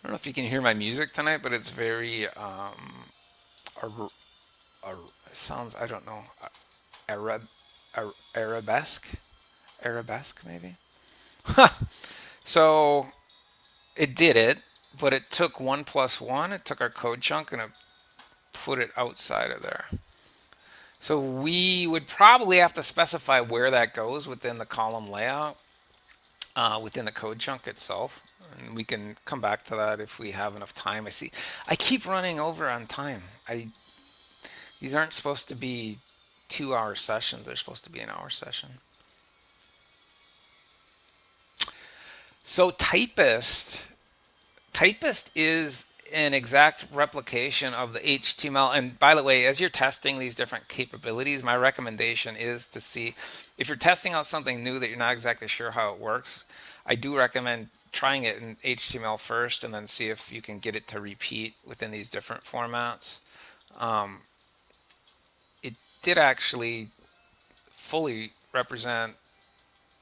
I don't know if you can hear my music tonight, but it's very, it sounds, I don't know, arabesque maybe? So it did it, but it took 1 plus 1, it took our code chunk and it put it outside of there. So we would probably have to specify where that goes within the column layout, within the code chunk itself. And we can come back to that if we have enough time. I keep running over on time. These aren't supposed to be 2-hour sessions. They're supposed to be an hour session. So typist is an exact replication of the HTML. And by the way, as you're testing these different capabilities, my recommendation is to see if you're testing out something new that you're not exactly sure how it works. I do recommend trying it in HTML first and then see if you can get it to repeat within these different formats. It did actually fully represent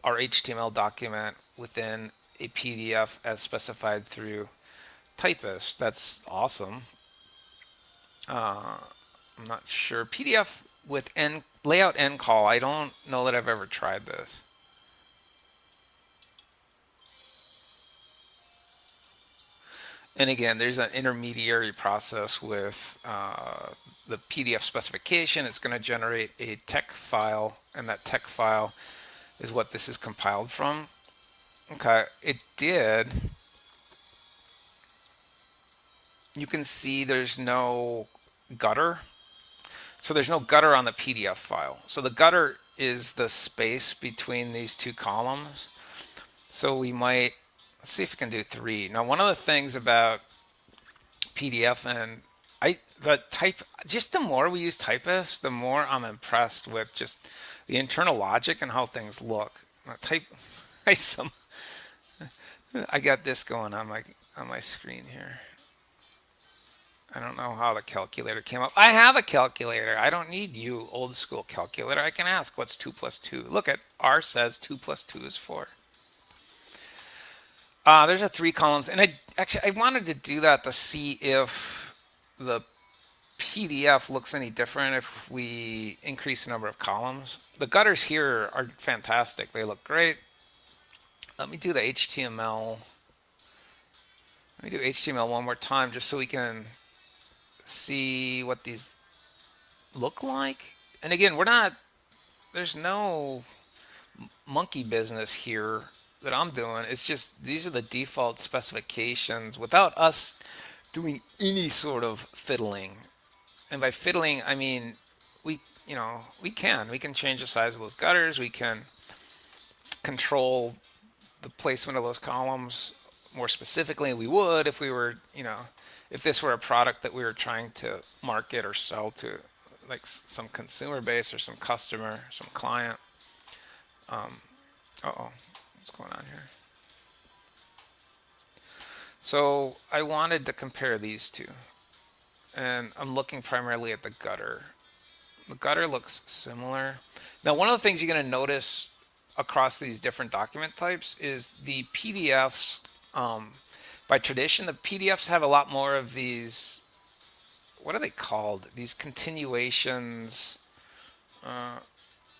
our HTML document within a PDF as specified through typist. That's awesome. I'm not sure. PDF with layout end call. I don't know that I've ever tried this. And again, there's an intermediary process with the PDF specification. It's going to generate a tex file, and that tex file is what this is compiled from. Okay, it did. You can see there's no gutter. So there's no gutter on the PDF file. So the gutter is the space between these two columns. So we might, let's see if we can do 3. Now, one of the things about PDF and just the more we use typists, the more I'm impressed with just the internal logic and how things look. I got this going on my screen here. I don't know how the calculator came up. I have a calculator. I don't need you, old school calculator. I can ask what's 2 plus 2. Look at R says 2 plus 2 is 4. There's a 3 columns, and I wanted to do that to see if the PDF looks any different if we increase the number of columns. The gutters here are fantastic. They look great. Let me do the HTML. Let me do HTML one more time just so we can see what these look like. And again, there's no monkey business here that I'm doing. It's just these are the default specifications without us doing any sort of fiddling. And by fiddling, I mean we can change the size of those gutters. We can control the placement of those columns more specifically. We would if we were, if this were a product that we were trying to market or sell to like some consumer base or some customer, some client. What's going on here? So I wanted to compare these two, and I'm looking primarily at the gutter. The gutter looks similar. Now, one of the things you're going to notice across these different document types is the PDFs. By tradition, the PDFs have a lot more of these, what are they called? These continuations.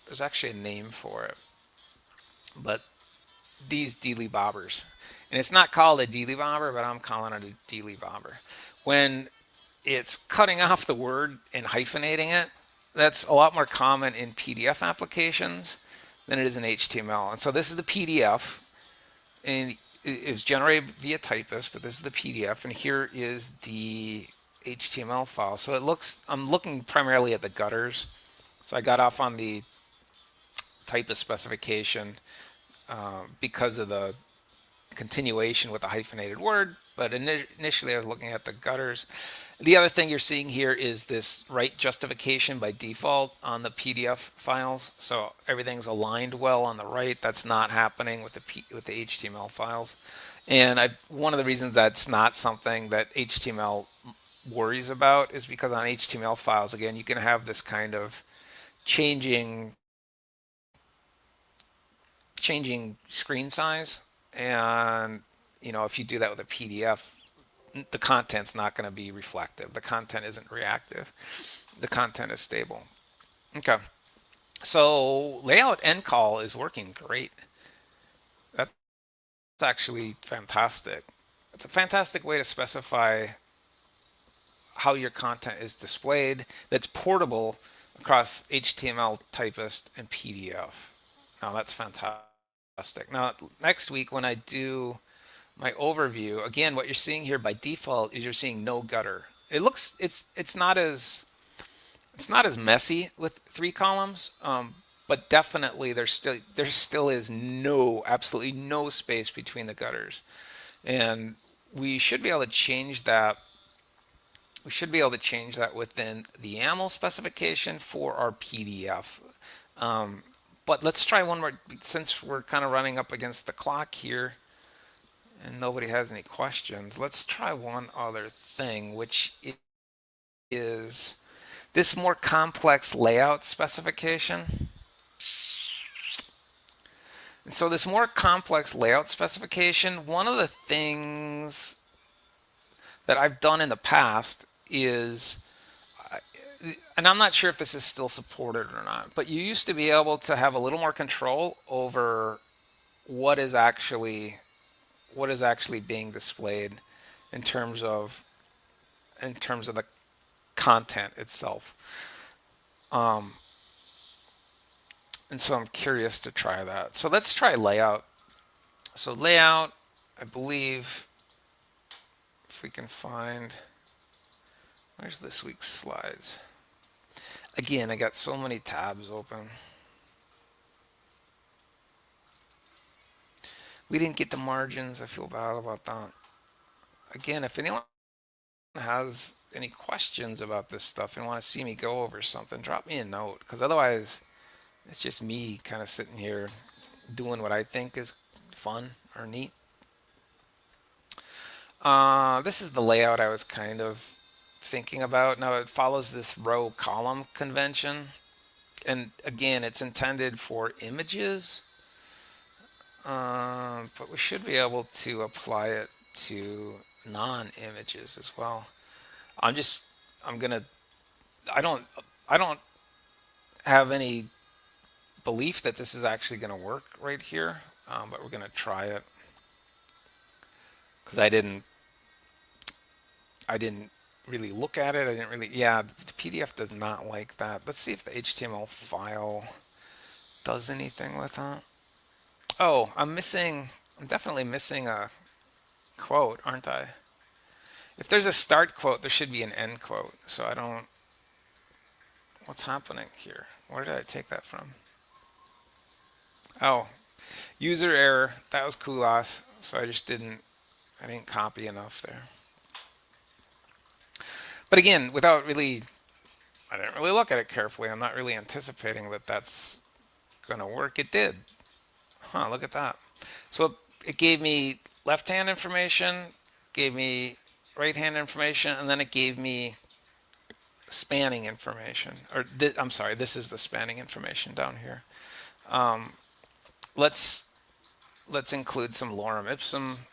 There's actually a name for it. But these dealy bobbers. And it's not called a dealy bobber, but I'm calling it a dealy bobber. When it's cutting off the word and hyphenating it, that's a lot more common in PDF applications than it is in HTML. And so this is the PDF, and it was generated via typist, but this is the PDF, and here is the HTML file. So I'm looking primarily at the gutters. So I got off on the typist specification because of the continuation with the hyphenated word, but initially I was looking at the gutters. The other thing you're seeing here is this right justification by default on the PDF files. So everything's aligned well on the right. That's not happening with the HTML files. And one of the reasons that's not something that HTML worries about is because on HTML files, again, you can have this kind of changing screen size. And, if you do that with a PDF, the content's not going to be reflective. The content isn't reactive. The content is stable. Okay. So layout end call is working great. That's actually fantastic. It's a fantastic way to specify how your content is displayed that's portable across HTML, typist, and PDF. Now that's fantastic. Now next week when I do my overview, again, what you're seeing here by default is you're seeing no gutter. It's not as messy with 3 columns, but definitely there still is absolutely no space between the gutters, and we should be able to change that. We should be able to change that within the YAML specification for our PDF. But let's try one more, since we're kind of running up against the clock here and nobody has any questions. Let's try one other thing, which is this more complex layout specification. And so this more complex layout specification, one of the things that I've done in the past is, and I'm not sure if this is still supported or not, but you used to be able to have a little more control over what is actually being displayed in terms of the content itself. And so I'm curious to try that. So let's try layout. So layout, I believe, if we can find, where's this week's slides? Again, I got so many tabs open. We didn't get the margins. I feel bad about that. Again, if anyone has any questions about this stuff and want to see me go over something, drop me a note, because otherwise it's just me kind of sitting here doing what I think is fun or neat. This is the layout I was kind of thinking about. Now it follows this row column convention, and again, it's intended for images, but we should be able to apply it to non-images as well. I don't have any belief that this is actually going to work right here, but we're going to try it because I didn't really look at it. Yeah, the PDF does not like that. Let's see if the HTML file does anything with that. Oh, I'm definitely missing a quote, aren't I? If there's a start quote, there should be an end quote. So what's happening here? Where did I take that from? Oh, user error. That was Kulas. So I didn't copy enough there. But again, I didn't really look at it carefully. I'm not really anticipating that that's going to work. It did. Huh, look at that. So it gave me left-hand information, gave me right-hand information, and then it gave me spanning information. I'm sorry, this is the spanning information down here. Let's include some lorem ipsum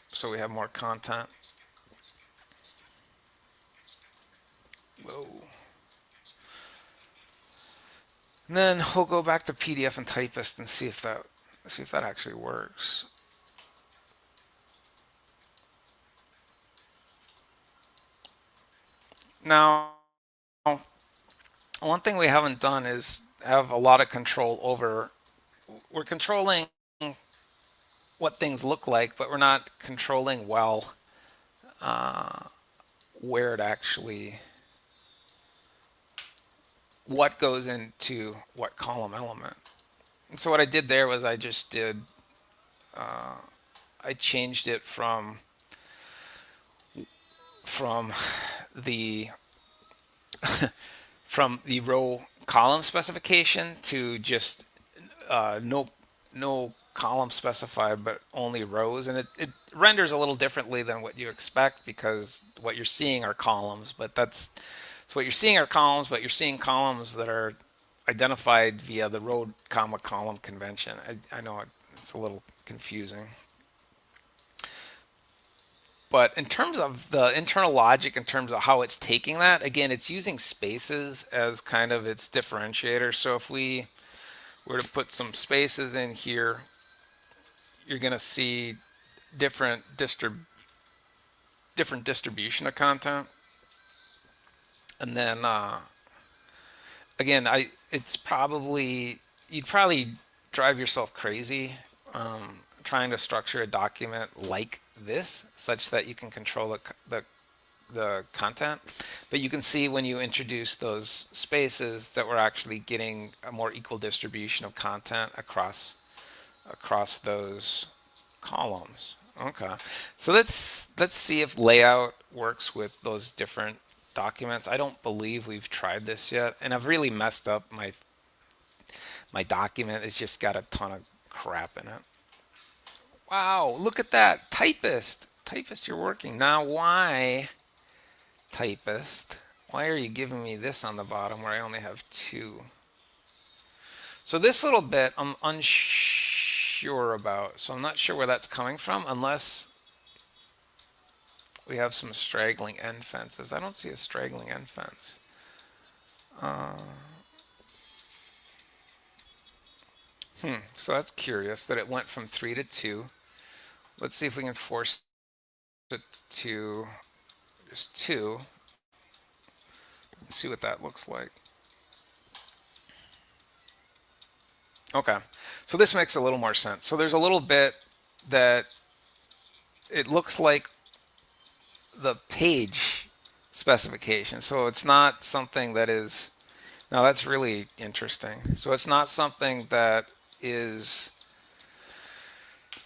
so we have more content. Whoa. And then we'll go back to PDF and Typist and see if that actually works. Now, one thing we haven't done is have a lot of control over. We're controlling what things look like, but we're not controlling well where it actually, what goes into what column element. And so what I did there was I changed it from the from the row column specification to just no column specified, but only rows, and it renders a little differently than what you expect, because what you're seeing are columns, but what you're seeing are columns, but you're seeing columns that are identified via the row comma column convention. I know it's a little confusing. But in terms of the internal logic, in terms of how it's taking that, again, it's using spaces as kind of its differentiator. So if we were to put some spaces in here, you're going to see different distribution of content. And then again, you'd probably drive yourself crazy trying to structure a document like this, such that you can control the content. But you can see when you introduce those spaces that we're actually getting a more equal distribution of content across those columns. Okay, so let's see if layout works with those different documents. I don't believe we've tried this yet, and I've really messed up my document. It's just got a ton of crap in it. Wow, look at that. Typist, you're working. Now why, Typist, why are you giving me this on the bottom where I only have 2? So this little bit I'm unsure about. So I'm not sure where that's coming from, unless we have some straggling end fences. I don't see a straggling end fence. So that's curious that it went from 3 to 2. Let's see if we can force it to just 2. Let's see what that looks like. Okay, so this makes a little more sense. So there's a little bit that it looks like the page specification. So it's not something that is, now that's really interesting. So it's not something that is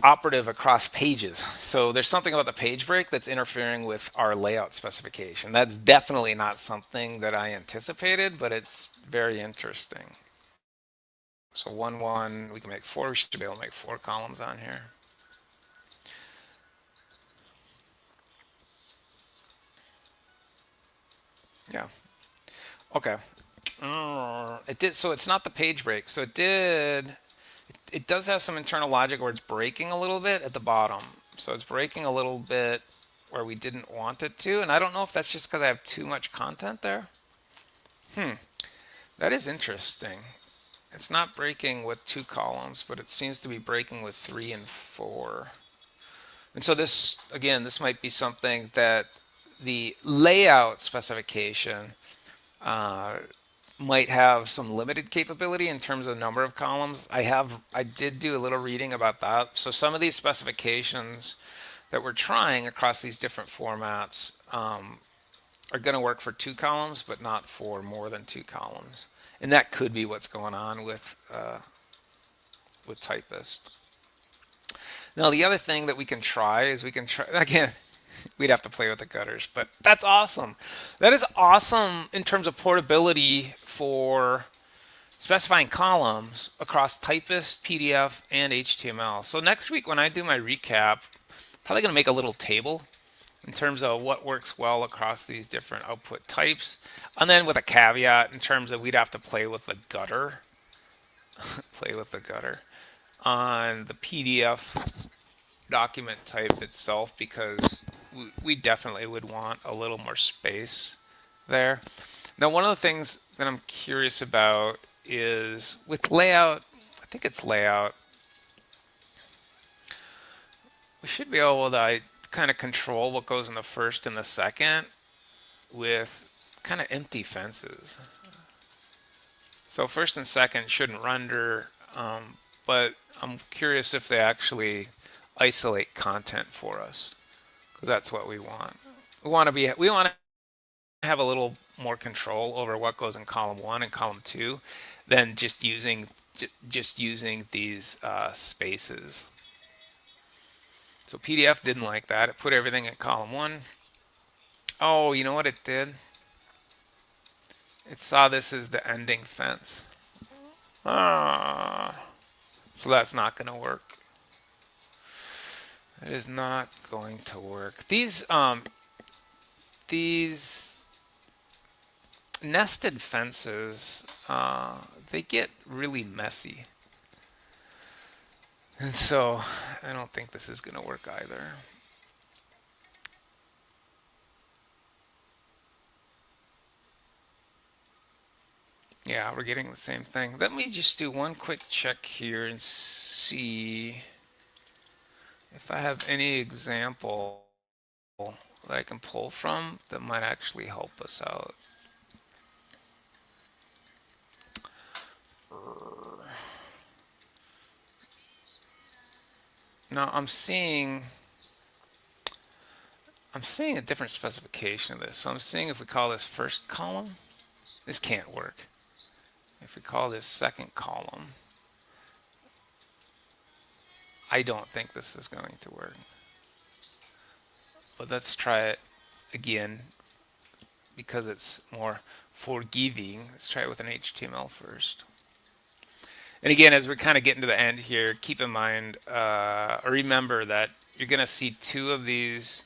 operative across pages. So there's something about the page break that's interfering with our layout specification. That's definitely not something that I anticipated, but it's very interesting. So 1, 1, we can make 4. We should be able to make 4 columns on here. Yeah. Okay. It did. So it's not the page break. So it does have some internal logic where it's breaking a little bit at the bottom. So it's breaking a little bit where we didn't want it to. And I don't know if that's just because I have too much content there. That is interesting. It's not breaking with 2 columns, but it seems to be breaking with 3 and 4. And so this, again, this might be something that the layout specification might have some limited capability in terms of the number of columns. I did do a little reading about that. So some of these specifications that we're trying across these different formats are going to work for 2 columns, but not for more than 2 columns. And that could be what's going on with Typist. Now the other thing that we can try is again, we'd have to play with the gutters, but that's awesome. That is awesome in terms of portability for specifying columns across Typist, PDF, and HTML. So next week when I do my recap, probably going to make a little table in terms of what works well across these different output types. And then with a caveat in terms of we'd have to play with the gutter. Play with the gutter on the PDF document type itself, because we definitely would want a little more space there. Now, one of the things that I'm curious about is with layout, I think it's layout, we should be able to kind of control what goes in the first and the second with kind of empty fences. So first and second shouldn't render, but I'm curious if they actually isolate content for us, because that's what we want. We want to have a little more control over what goes in column 1 and column 2 than just using these spaces. So PDF didn't like that. It put everything in column 1. Oh, you know what it did? It saw this as the ending fence. So that's not going to work. It is not going to work. These nested fences, they get really messy. And so I don't think this is going to work either. Yeah, we're getting the same thing. Let me just do one quick check here and see if I have any example that I can pull from that might actually help us out. Now I'm seeing a different specification of this. So I'm seeing if we call this first column, this can't work. If we call this second column, I don't think this is going to work. But let's try it again because it's more forgiving. Let's try it with an HTML first. And again, as we're kind of getting to the end here, keep in mind or remember that you're going to see 2 of these.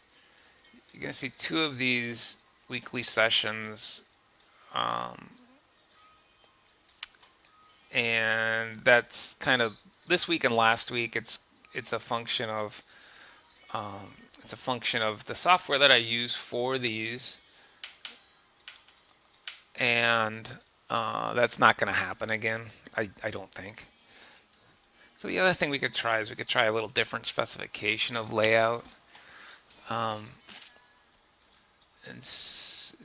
You're going to see 2 of these weekly sessions. And that's kind of this week and last week. It's a function of the software that I use for these, and that's not going to happen again. I don't think. So the other thing we could try is we could try a little different specification of layout. And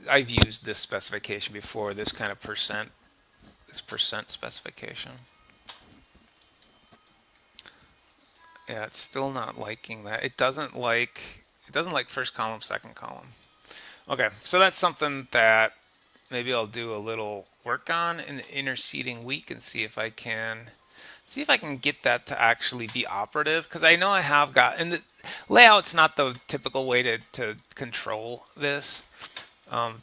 I've used this specification before, this kind of percent, this percent specification. Yeah, it's still not liking that. It doesn't like first column, second column. Okay, so that's something that maybe I'll do a little work on in the interceding week and see if I can get that to actually be operative, because I know I have got, and the layout's not the typical way to control this,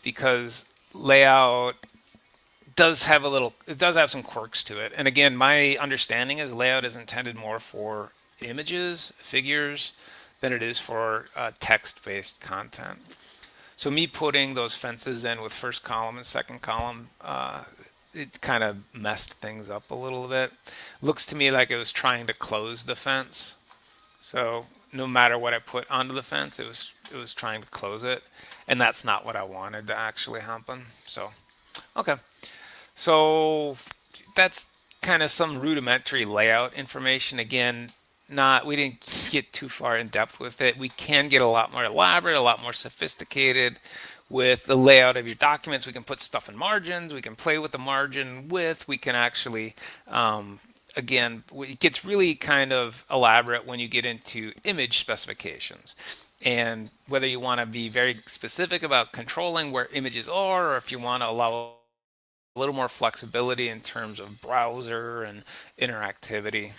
because layout does have some quirks to it. And again, my understanding is layout is intended more for images, figures, than it is for text-based content. So me putting those fences in with first column and second column, it kind of messed things up a little bit. Looks to me like it was trying to close the fence. So no matter what I put onto the fence, it was trying to close it, and that's not what I wanted to actually happen. So, okay. So that's kind of some rudimentary layout information. Again, we didn't get too far in depth with it. We can get a lot more elaborate, a lot more sophisticated with the layout of your documents. We can put stuff in margins. We can play with the margin width. We can actually, again, it gets really kind of elaborate when you get into image specifications. And whether you want to be very specific about controlling where images are, or if you want to allow a little more flexibility in terms of browser and interactivity.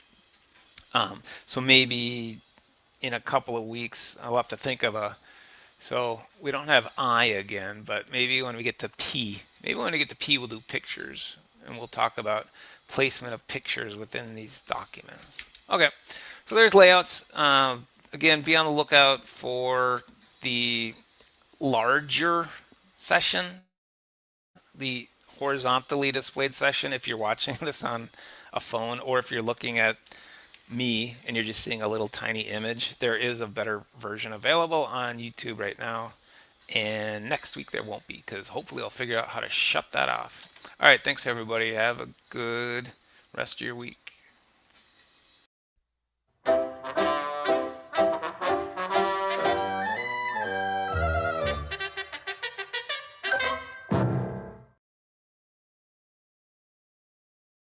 So maybe in a couple of weeks, I'll have to think of so we don't have I again, but maybe when we get to P, we'll do pictures, and we'll talk about placement of pictures within these documents. Okay, so there's layouts. Again, be on the lookout for the larger session, the horizontally displayed session if you're watching this on a phone, or if you're looking at me and you're just seeing a little tiny image. There is a better version available on YouTube right now, and next week there won't be, because hopefully I'll figure out how to shut that off. All right, thanks everybody. Have a good rest of your week.